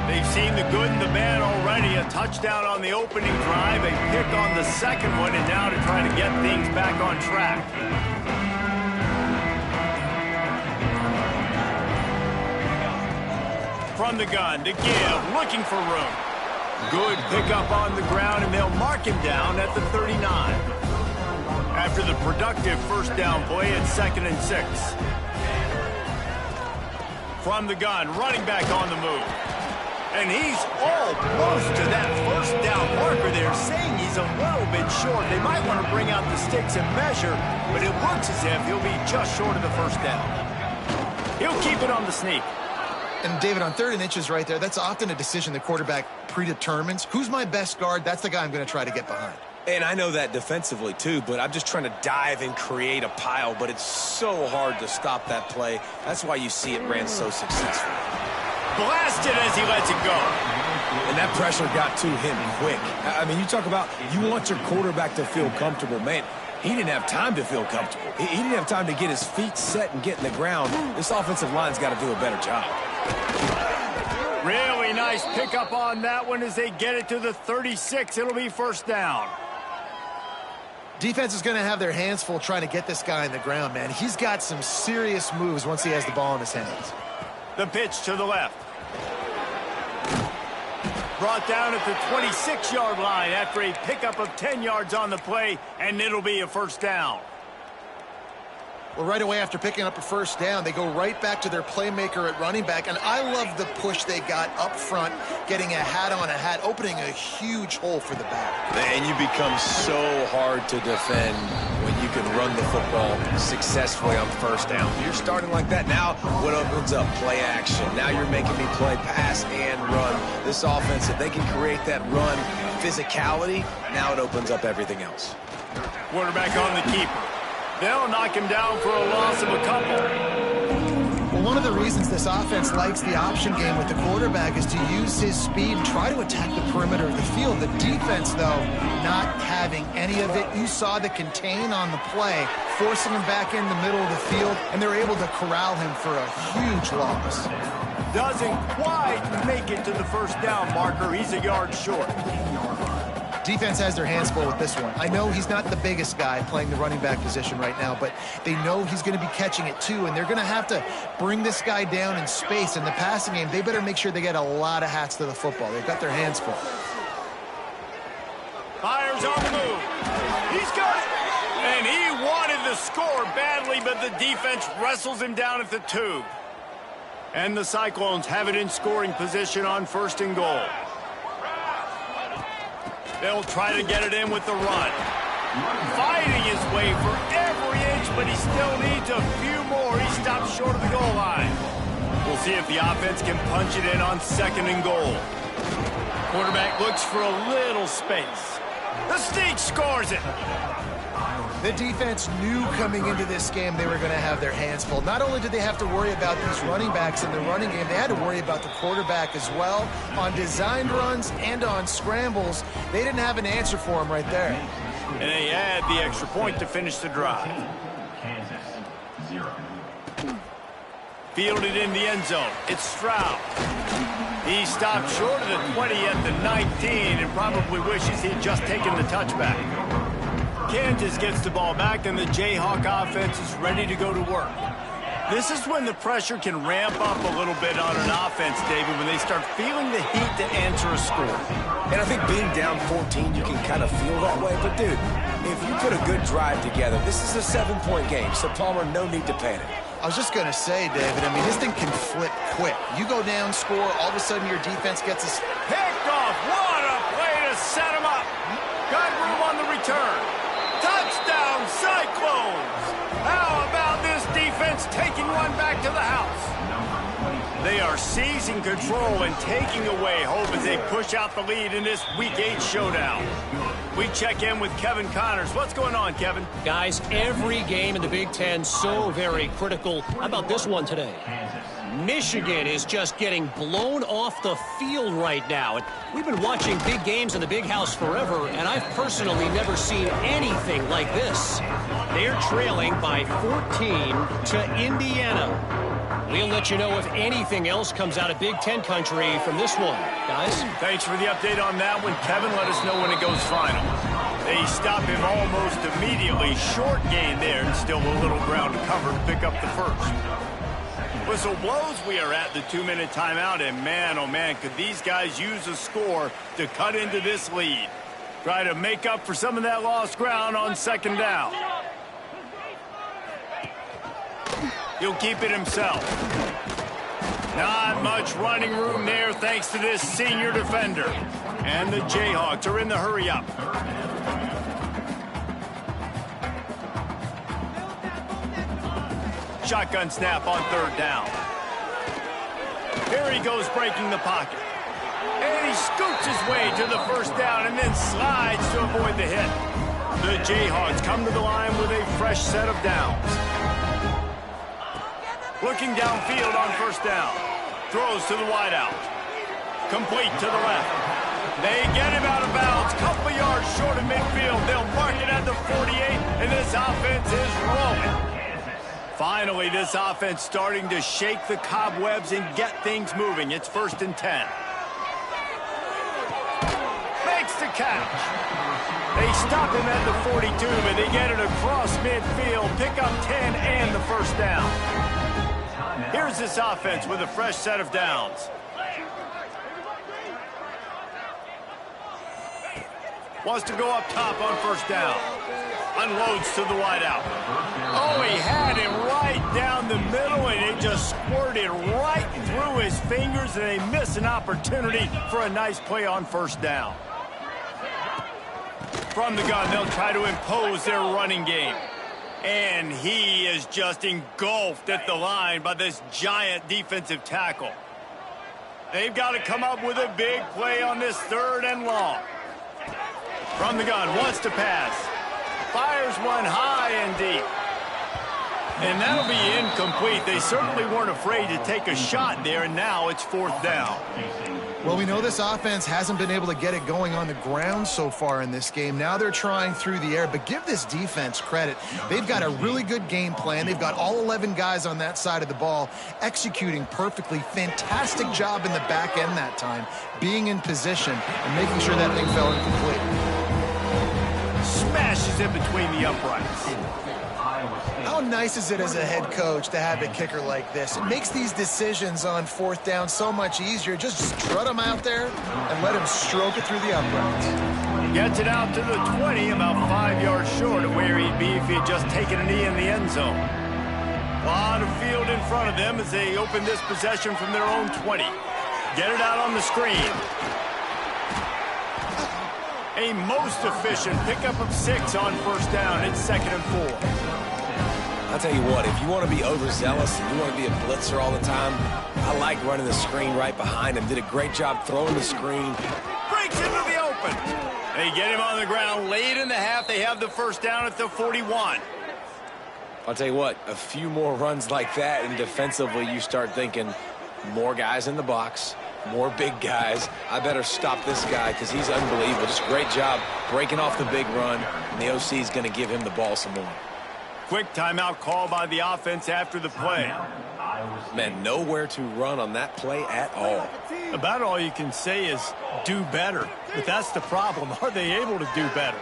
They've seen the good and the bad already. A touchdown on the opening drive, a pick on the second one, and now to try to get things back on track. From the gun to give, looking for room. Good pickup on the ground, and they'll mark him down at the 39. After the productive first down play, it's 2nd and 6. From the gun, running back on the move. And he's almost to that first down marker there, saying he's a little bit short. They might want to bring out the sticks and measure, but it looks as if he'll be just short of the first down. He'll keep it on the sneak. And, David, on 3rd and inches right there, that's often a decision the quarterback predetermines. Who's my best guard? That's the guy I'm going to try to get behind. And I know that defensively, too, but I'm just trying to dive and create a pile, but it's so hard to stop that play. That's why you see it ran so successful. Blasted as he lets it go. And that pressure got to him quick. I mean, you talk about you want your quarterback to feel comfortable. Man, he didn't have time to feel comfortable. He didn't have time to get his feet set and get in the ground. This offensive line's got to do a better job. Really nice pickup on that one as they get it to the 36. It'll be first down. Defense is going to have their hands full trying to get this guy in the ground, man. He's got some serious moves once he has the ball in his hands. The pitch to the left. Brought down at the 26-yard line after a pickup of 10 yards on the play, and it'll be a first down. Well, right away after picking up a first down, they go right back to their playmaker at running back, and I love the push they got up front, getting a hat on a hat, opening a huge hole for the back. And you become so hard to defend when you can run the football successfully on first down. You're starting like that. Now what opens up? Play action. Now you're making me play pass and run. This offense, if they can create that run physicality, now it opens up everything else. Quarterback on the keeper. They'll knock him down for a loss of a couple. Well, one of the reasons this offense likes the option game with the quarterback is to use his speed and try to attack the perimeter of the field. The defense, though, not having any of it. You saw the contain on the play, forcing him back in the middle of the field, and they're able to corral him for a huge loss. Doesn't quite make it to the first down marker. He's a yard short. Defense has their hands full with this one. I know he's not the biggest guy playing the running back position right now, but they know he's going to be catching it too, and they're going to have to bring this guy down in space. In the passing game, they better make sure they get a lot of hats to the football. They've got their hands full. Fires on the move. He's got it. And he wanted the score badly, but the defense wrestles him down at the 2. And the Cyclones have it in scoring position on 1st and goal. They'll try to get it in with the run. Fighting his way for every inch, but he still needs a few more. He stops short of the goal line. We'll see if the offense can punch it in on 2nd and goal. Quarterback looks for a little space. The Sneak scores it. The defense knew coming into this game they were going to have their hands full. Not only did they have to worry about these running backs in the running game, they had to worry about the quarterback as well. On designed runs and on scrambles, they didn't have an answer for him right there. And they add the extra point to finish the drive. Kansas, 0. Fielded in the end zone. It's Stroud. He stopped short of the 20 at the 19 and probably wishes he'd just taken the touchback. Kansas gets the ball back, and the Jayhawk offense is ready to go to work. This is when the pressure can ramp up a little bit on an offense, David, when they start feeling the heat to answer a score. And I think being down 14, you can kind of feel that way. But, dude, if you put a good drive together, this is a 7-point game, so Palmer, no need to panic. I was just going to say, David, I mean, this thing can flip quick. You go down, score, all of a sudden your defense gets a... Picked off. What a play to set him up. Got room on the return. Touchdown, Cyclones! How about this defense taking one back to the house? They are seizing control and taking away hope as they push out the lead in this Week 8 showdown. We check in with Kevin Connors. What's going on, Kevin? Guys, every game in the Big Ten so very critical. How about this one today? Michigan is just getting blown off the field right now. We've been watching big games in the Big House forever, and I've personally never seen anything like this. They're trailing by 14 to Indiana. We'll let you know if anything else comes out of Big Ten country from this one. Guys? Thanks for the update on that one, Kevin. Let us know when it goes final. They stop him almost immediately. Short gain there, and still a little ground to cover to pick up the first. Whistle blows, we are at the 2-minute timeout, and man, oh man, could these guys use a score to cut into this lead. Try to make up for some of that lost ground on 2nd down. He'll keep it himself. Not much running room there thanks to this senior defender. And the Jayhawks are in the hurry up. Shotgun snap on 3rd down. Here he goes breaking the pocket. And he scoots his way to the first down and then slides to avoid the hit. The Jayhawks come to the line with a fresh set of downs. Looking downfield on first down. Throws to the wideout. Complete to the left. They get him out of bounds. Couple yards short of midfield. They'll mark it at the 48, and this offense is rolling. Finally, this offense starting to shake the cobwebs and get things moving. It's 1st and 10. Makes the catch. They stop him at the 42, but they get it across midfield. Pick up 10 and the first down. Here's this offense with a fresh set of downs. Wants to go up top on first down. Unloads to the wideout. Oh, he had him right down the middle, and it just squirted right through his fingers, and they miss an opportunity for a nice play on first down. From the gun, they'll try to impose their running game. And he is just engulfed at the line by this giant defensive tackle. They've got to come up with a big play on this 3rd and long. From the gun, wants to pass. Fires one high and deep. And that'll be incomplete. They certainly weren't afraid to take a shot there, and now it's 4th down. Well, we know this offense hasn't been able to get it going on the ground so far in this game. Now they're trying through the air, but give this defense credit. They've got a really good game plan. They've got all 11 guys on that side of the ball executing perfectly. Fantastic job in the back end that time, being in position and making sure that thing fell incomplete. Smashes in between the uprights. How nice is it as a head coach to have a kicker like this? It makes these decisions on 4th down so much easier. Just strut him out there and let him stroke it through the uprights. Gets it out to the 20, about 5 yards short of where he'd be if he had just taken a knee in the end zone. A lot of field in front of them as they open this possession from their own 20. Get it out on the screen. A most efficient pickup of 6 on first down. It's 2nd and 4. I'll tell you what, if you want to be overzealous and you want to be a blitzer all the time, I like running the screen right behind him. Did a great job throwing the screen. Breaks into the open. They get him on the ground late in the half. They have the first down at the 41. I'll tell you what, a few more runs like that, and defensively you start thinking more guys in the box, more big guys. I better stop this guy because he's unbelievable. Just great job breaking off the big run, and the OC is going to give him the ball some more. Quick timeout call by the offense after the play. Man, nowhere to run on that play at all. About all you can say is do better. But that's the problem. Are they able to do better?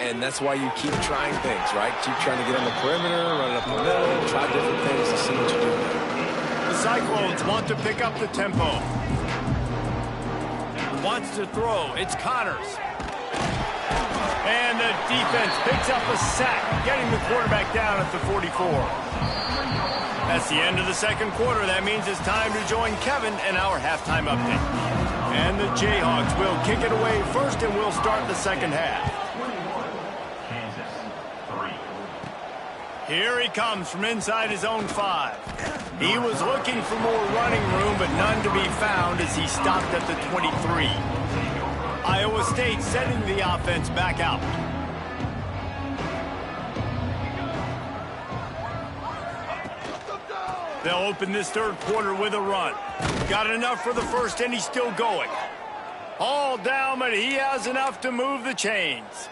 And that's why you keep trying things, right? Keep trying to get on the perimeter, run it up the middle, try different things to see what you do. The Cyclones want to pick up the tempo. Wants to throw. It's Connors. And the defense picks up a sack, getting the quarterback down at the 44. That's the end of the 2nd quarter. That means it's time to join Kevin in our halftime update. And the Jayhawks will kick it away first, and we'll start the 2nd half. Here he comes from inside his own 5. He was looking for more running room, but none to be found as he stopped at the 23. Iowa State sending the offense back out. They'll open this 3rd quarter with a run. Got enough for the first, and he's still going. All down, but he has enough to move the chains.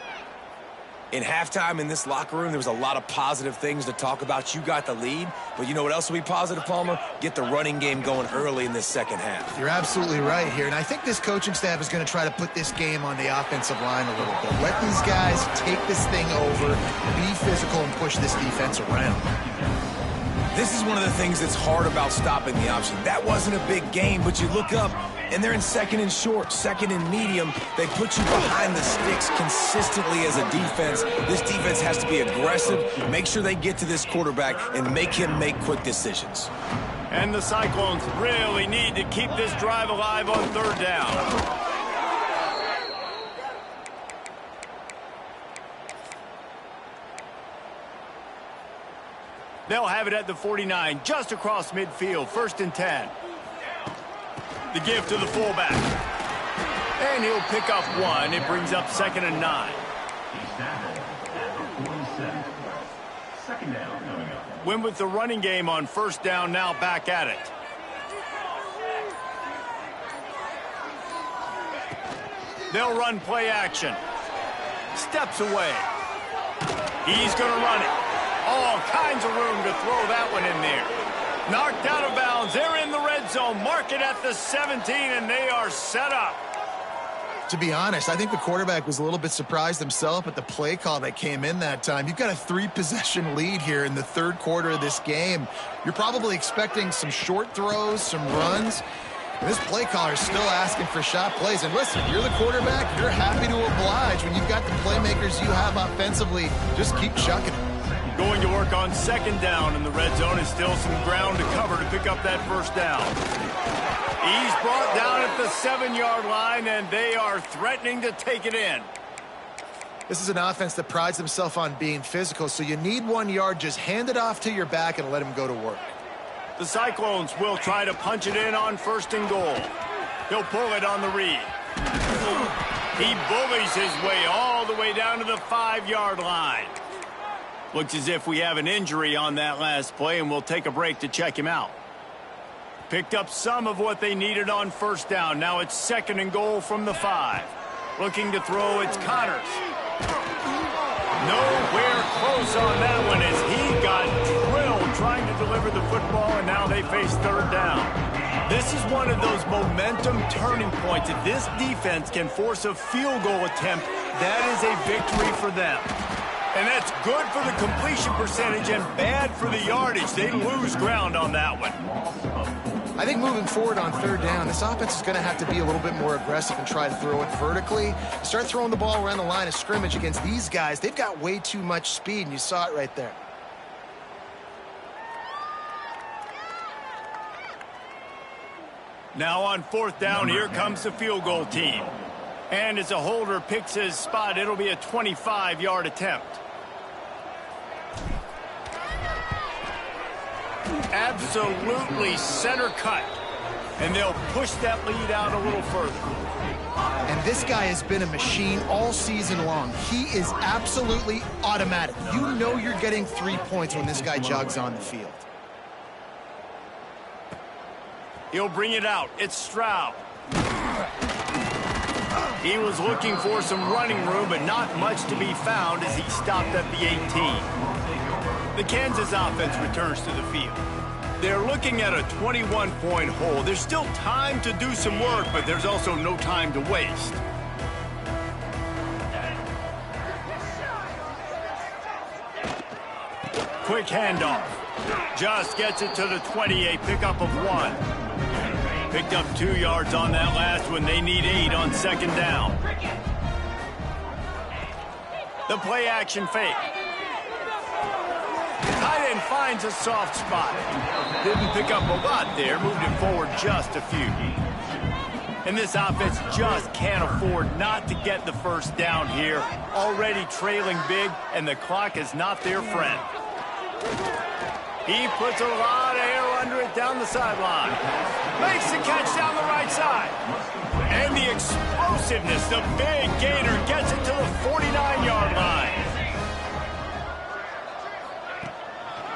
In halftime in this locker room, there was a lot of positive things to talk about. You got the lead, but you know what else will be positive, Palmer? Get the running game going early in this 2nd half. You're absolutely right here, and I think this coaching staff is going to try to put this game on the offensive line a little bit. Let these guys take this thing over, be physical, and push this defense around. This is one of the things that's hard about stopping the option. That wasn't a big game, but you look up, and they're in 2nd and short, 2nd and medium. They put you behind the sticks consistently as a defense. This defense has to be aggressive, make sure they get to this quarterback, and make him make quick decisions. And the Cyclones really need to keep this drive alive on 3rd down. They'll have it at the 49, just across midfield, 1st and 10. The give to the fullback. And he'll pick up one. It brings up 2nd and 9. He's tackled at the 47. Second down coming up. Win with the running game on 1st down, now back at it. They'll run play action. Steps away. He's going to run it. All kinds of room to throw that one in there. Knocked out of bounds. They're in the red zone. Mark it at the 17, and they are set up. To be honest, I think the quarterback was a little bit surprised himself at the play call that came in that time. You've got a 3-possession lead here in the 3rd quarter of this game. You're probably expecting some short throws, some runs. And this play caller is still asking for shot plays. And listen, you're the quarterback. You're happy to oblige. When you've got the playmakers you have offensively, just keep chucking it. Going to work on 2nd down in the red zone. Is still some ground to cover to pick up that 1st down. He's brought down at the 7-yard line, and they are threatening to take it in. This is an offense that prides themselves on being physical, so you need 1 yard. Just hand it off to your back and let him go to work. The Cyclones will try to punch it in on 1st and goal. He'll pull it on the read. He bullies his way all the way down to the 5-yard line. Looks as if we have an injury on that last play, and we'll take a break to check him out. Picked up some of what they needed on 1st down. Now it's 2nd and goal from the 5. Looking to throw, it's Connors. Nowhere close on that one as he got drilled trying to deliver the football, and now they face 3rd down. This is one of those momentum turning points. If this defense can force a field goal attempt, that is a victory for them. And that's good for the completion percentage and bad for the yardage. They lose ground on that one. I think moving forward on 3rd down, this offense is going to have to be a little bit more aggressive and try to throw it vertically. Start throwing the ball around the line of scrimmage against these guys. They've got way too much speed, and you saw it right there. Now on 4th down, here comes the field goal team. And as a holder picks his spot, it'll be a 25-yard attempt. Absolutely center cut. And they'll push that lead out a little further. And this guy has been a machine all season long. He is absolutely automatic. You know you're getting 3 points when this guy jogs on the field. He'll bring it out. It's Stroud. He was looking for some running room, but not much to be found as he stopped at the 18. The Kansas offense returns to the field. They're looking at a 21-point hole. There's still time to do some work, but there's also no time to waste. Quick handoff. Just gets it to the 28, pickup of 1. Picked up 2 yards on that last one. They need 8 on 2nd down. The play action fake. Tight end finds a soft spot. Didn't pick up a lot there. Moved it forward just a few. And this offense just can't afford not to get the 1st down here. Already trailing big, and the clock is not their friend. He puts a lot of air under it down the sideline. Makes the catch down the right side. And the explosiveness, the big gainer, gets it to the 49-yard line.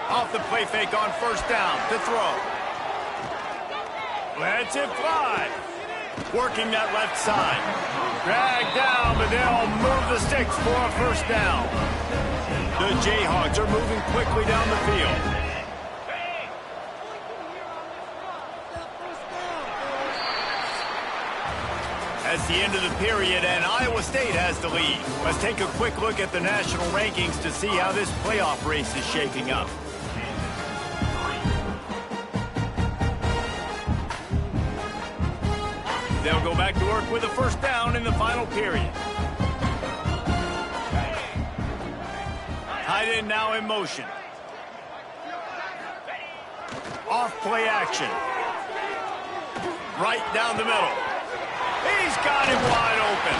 Off the play fake on 1st down to throw. Lets it fly. Working that left side. Dragged down, but they'll move the sticks for a 1st down. The Jayhawks are moving quickly down the field. That's the end of the period, and Iowa State has the lead. Let's take a quick look at the national rankings to see how this playoff race is shaping up. They'll go back to work with a 1st down in the final period. Tight end now in motion. Off play action. Right down the middle. He's got him wide open.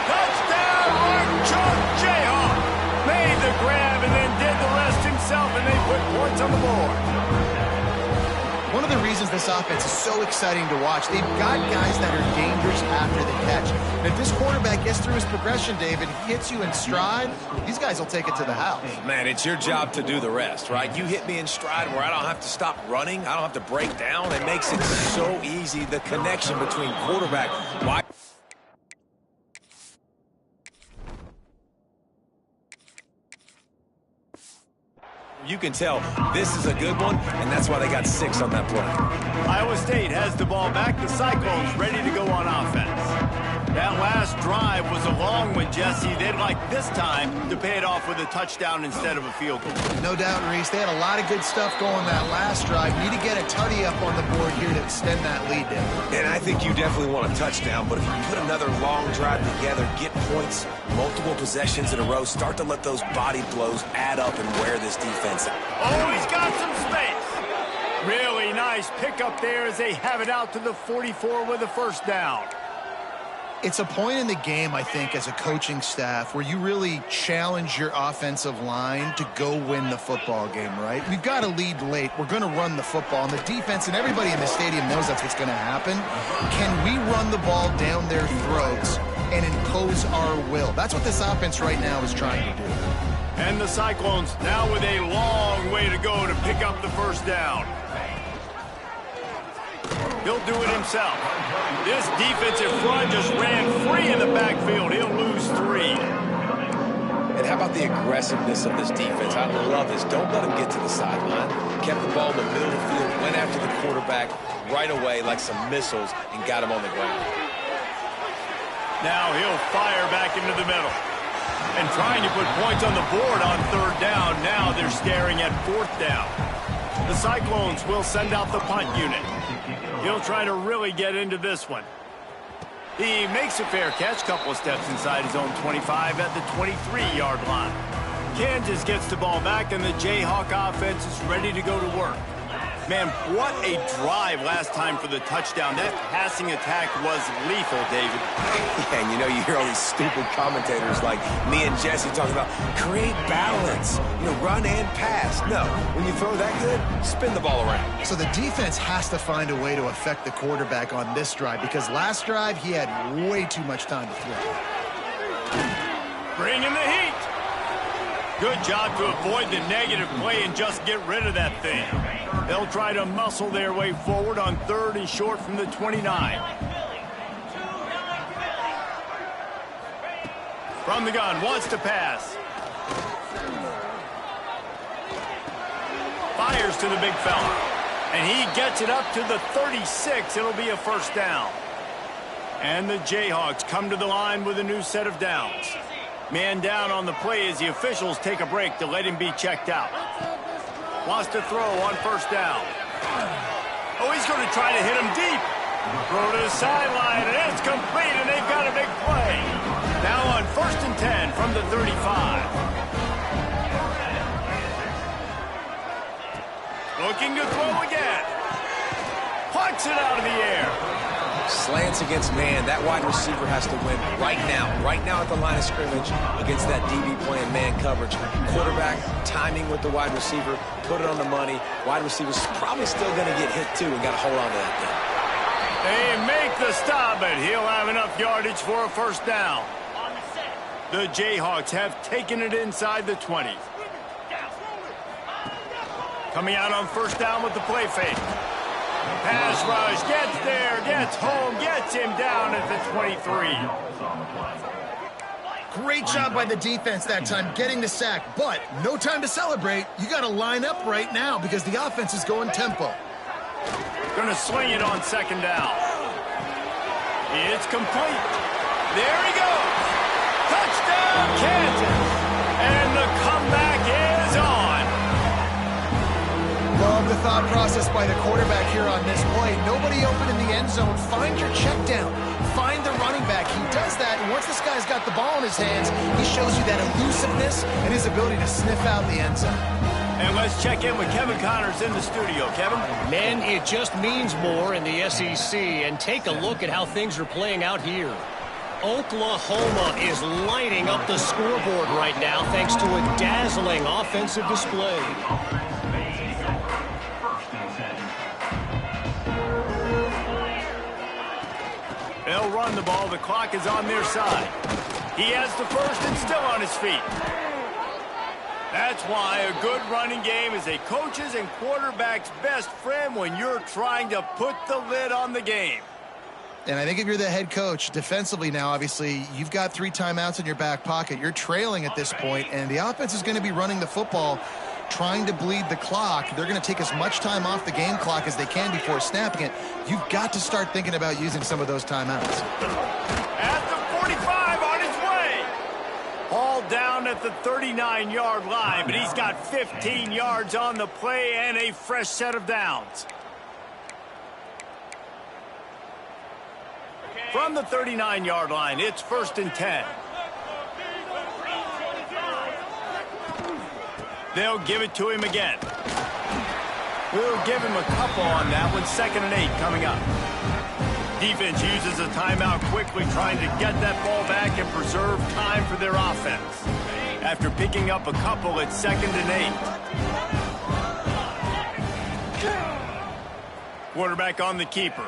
Touchdown, Armstrong Jayhawk. Made the grab and then did the rest himself, and they put points on the board. One of the reasons this offense is so exciting to watch, they've got guys that are dangerous after the catch. And if this quarterback gets through his progression, David, he hits you in stride, these guys will take it to the house. Man, it's your job to do the rest, right? You hit me in stride where I don't have to stop running. I don't have to break down. It makes it so easy, the connection between quarterback, wide. You can tell this is a good one, and that's why they got 6 on that play. Iowa State has the ball back. The Cyclones ready to go on offense. That last drive was a long one, Jesse. They'd like this time to pay it off with a touchdown instead of a field goal. No doubt, Reese. They had a lot of good stuff going that last drive. Need to get a tutty up on the board here to extend that lead down. And I think you definitely want a touchdown, but if you put another long drive together, get points, multiple possessions in a row, start to let those body blows add up and wear this defense out. Oh, he's got some space. Really nice pickup there as they have it out to the 44 with a first down. It's a point in the game, I think, as a coaching staff where you really challenge your offensive line to go win the football game, right? We've got to lead late. We're going to run the football. And the defense and everybody in the stadium knows that's what's going to happen. Can we run the ball down their throats and impose our will? That's what this offense right now is trying to do. And the Cyclones now with a long way to go to pick up the first down. He'll do it himself. This defensive front just ran free in the backfield. He'll lose 3. And how about the aggressiveness of this defense? I love this. Don't let him get to the sideline. Kept the ball in the middle of the field, went after the quarterback right away like some missiles and got him on the ground. Now he'll fire back into the middle. And trying to put points on the board on 3rd down. Now they're staring at 4th down. The Cyclones will send out the punt unit. He'll try to really get into this one. He makes a fair catch, couple of steps inside his own 25 at the 23-yard line. Kansas gets the ball back, and the Jayhawk offense is ready to go to work. Man, what a drive last time for the touchdown. That passing attack was lethal, David. Yeah, and you hear all these stupid commentators like me and Jesse talking about create balance, run and pass. No, when you throw that good, spin the ball around. So the defense has to find a way to affect the quarterback on this drive because last drive he had way too much time to throw. Bring in the heat. Good job to avoid the negative play and just get rid of that thing. They'll try to muscle their way forward on 3rd and short from the 29. From the gun, wants to pass. Fires to the big fella. And he gets it up to the 36. It'll be a first down. And the Jayhawks come to the line with a new set of downs. Man down on the play as the officials take a break to let him be checked out. Wants to throw on 1st down. Oh, he's going to try to hit him deep. Throw to the sideline, and it's complete, and they've got a big play. Now on 1st and 10 from the 35. Looking to throw again. Plucks it out of the air. Slants against man. That wide receiver has to win right now at the line of scrimmage against that DB playing man coverage. Quarterback, timing with the wide receiver, put it on the money. Wide receiver's probably still going to get hit too and got to hold on to that thing. They make the stop, but he'll have enough yardage for a first down. The Jayhawks have taken it inside the 20. Coming out on 1st down with the play fake. Pass rush, gets there, gets home, gets him down at the 23. Great job by the defense that time, getting the sack. But no time to celebrate. You got to line up right now because the offense is going tempo. Going to sling it on 2nd down. It's complete. There he goes. Touchdown, Kansas. And the comeback is on. Love the thought process by the quarterback here on this play. Nobody open in the end zone. Find your check down. Find the running back. He does that, and once this guy's got the ball in his hands, he shows you that elusiveness and his ability to sniff out the end zone. And let's check in with Kevin Connors in the studio. Kevin? Men, it just means more in the SEC, and take a look at how things are playing out here. Oklahoma is lighting up the scoreboard right now thanks to a dazzling offensive display. They'll run the ball. The clock is on their side. He has the first and still on his feet. That's why a good running game is a coach's and quarterback's best friend when you're trying to put the lid on the game. And I think if you're the head coach, defensively now, obviously, you've got 3 timeouts in your back pocket. You're trailing at this point, and the offense is going to be running the football, trying to bleed the clock. They're going to take as much time off the game clock as they can before snapping it. You've got to start thinking about using some of those timeouts. At the 45, on his way. Ball down at the 39-yard line, but he's got 15 yards on the play and a fresh set of downs. From the 39-yard line, it's 1st and 10. They'll give it to him again. We'll give him a couple on that one. 2nd and 8 coming up. Defense uses a timeout quickly, trying to get that ball back and preserve time for their offense. After picking up a couple, it's 2nd and 8. Quarterback on the keeper.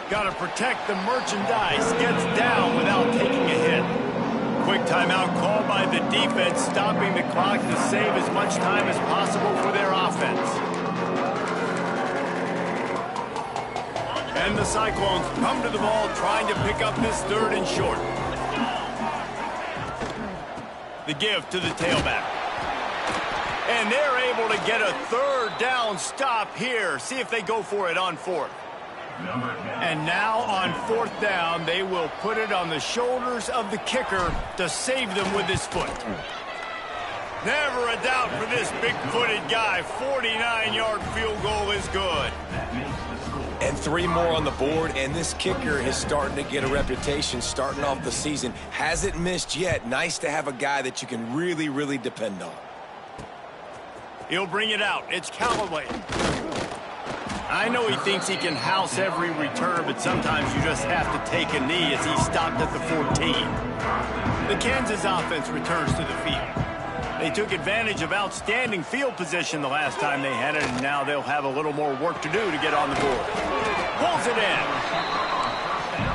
Got to protect the merchandise. Gets down without taking a hit. Quick timeout called by the defense, stopping the clock to save as much time as possible for their offense. And the Cyclones come to the ball, trying to pick up this 3rd and short. The give to the tailback. And they're able to get a 3rd down stop here. See if they go for it on 4th. And now on 4th down, they will put it on the shoulders of the kicker to save them with his foot. Never a doubt for this big-footed guy. 49-yard field goal is good. And 3 more on the board, and this kicker is starting to get a reputation starting off the season. Hasn't missed yet. Nice to have a guy that you can really, really depend on. He'll bring it out. It's Callaway. I know he thinks he can house every return, but sometimes you just have to take a knee as he stopped at the 14. The Kansas offense returns to the field. They took advantage of outstanding field position the last time they had it, and now they'll have a little more work to do to get on the board. Pulls it in.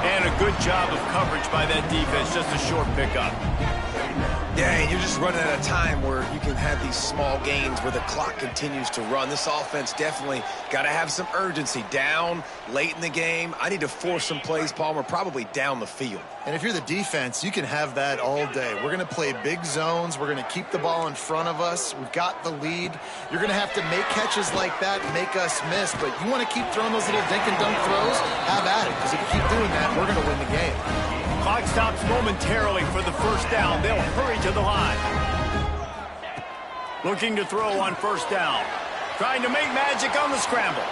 And a good job of coverage by that defense, just a short pickup. Yeah, and you're just running at a time where you can have these small gains where the clock continues to run. This offense definitely got to have some urgency. Down late in the game, I need to force some plays, Palmer, probably down the field. And if you're the defense, you can have that all day. We're going to play big zones. We're going to keep the ball in front of us. We've got the lead. You're going to have to make catches like that and make us miss. But you want to keep throwing those little dink and dunk throws? Have at it, because if you keep doing that, we're going to win the game. Clock stops momentarily for the 1st down. They'll hurry to the line. Looking to throw on 1st down. Trying to make magic on the scramble.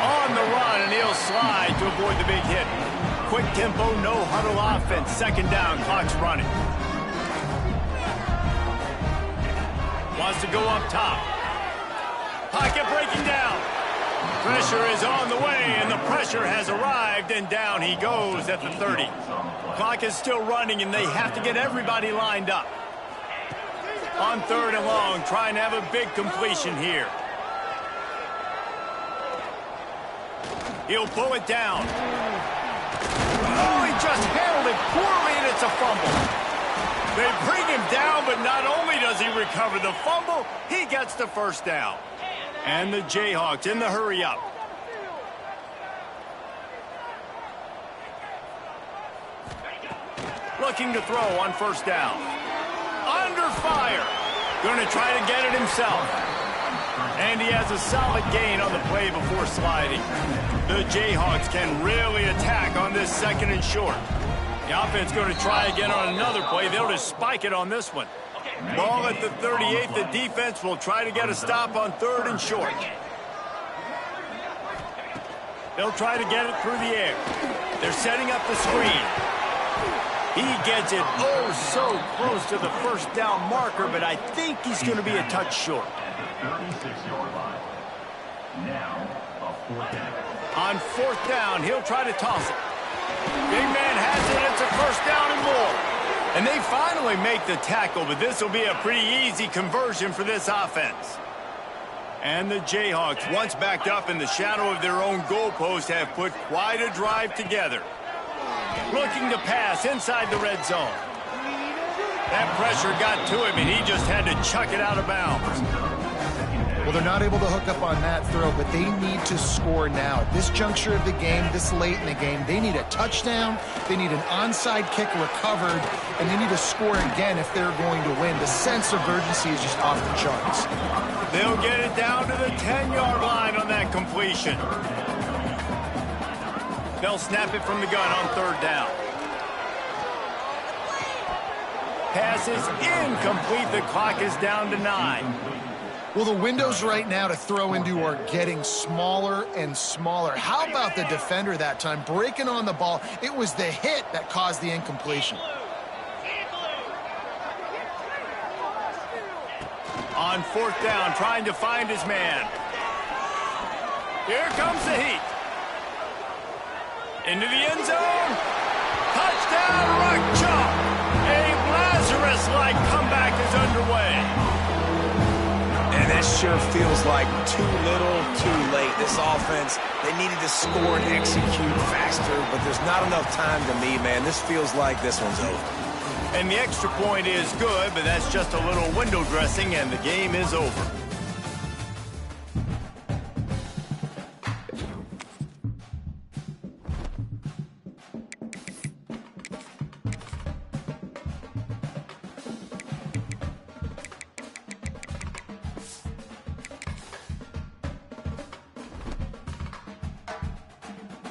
On the run, and he'll slide to avoid the big hit. Quick tempo, no huddle offense. 2nd down, clock's running. Wants to go up top. Pocket breaking down. Pressure is on the way, and the pressure has arrived, and down he goes at the 30. Clock is still running, and they have to get everybody lined up. On 3rd and long, trying to have a big completion here. He'll pull it down. Oh, he just handled it poorly, and it's a fumble. They bring him down, but not only does he recover the fumble, he gets the 1st down. And the Jayhawks in the hurry up. Looking to throw on 1st down. Under fire. Going to try to get it himself. And he has a solid gain on the play before sliding. The Jayhawks can really attack on this 2nd and short. The offense going to try again on another play. They'll just spike it on this one. Ball at the 38. The defense will try to get a stop on 3rd and short. They'll try to get it through the air. They're setting up the screen. He gets it so close to the 1st down marker, but I think he's going to be a touch short. 36-yard line. Now, a 4th down. On 4th down, he'll try to toss it. Big man has it. It's a 1st down and more. And they finally make the tackle, but this will be a pretty easy conversion for this offense. And the Jayhawks, once backed up in the shadow of their own goalpost, have put quite a drive together. Looking to pass inside the red zone. That pressure got to him, and he just had to chuck it out of bounds. Well, they're not able to hook up on that throw, but they need to score now. At this juncture of the game, this late in the game, they need a touchdown, they need an onside kick recovered, and they need to score again if they're going to win. The sense of urgency is just off the charts. They'll get it down to the 10-yard line on that completion. They'll snap it from the gun on third down. Pass is incomplete. The clock is down to 9. Well, the windows right now to throw into are getting smaller and smaller. How about the defender that time breaking on the ball? It was the hit that caused the incompletion. On fourth down, trying to find his man. Here comes the heat. Into the end zone. Touchdown, Ruck Chop. A Lazarus-like comeback is underway. And that sure feels like too little, too late. This offense, they needed to score and execute faster, but there's not enough time to me, man. This feels like this one's over. And the extra point is good, but that's just a little window dressing, and the game is over.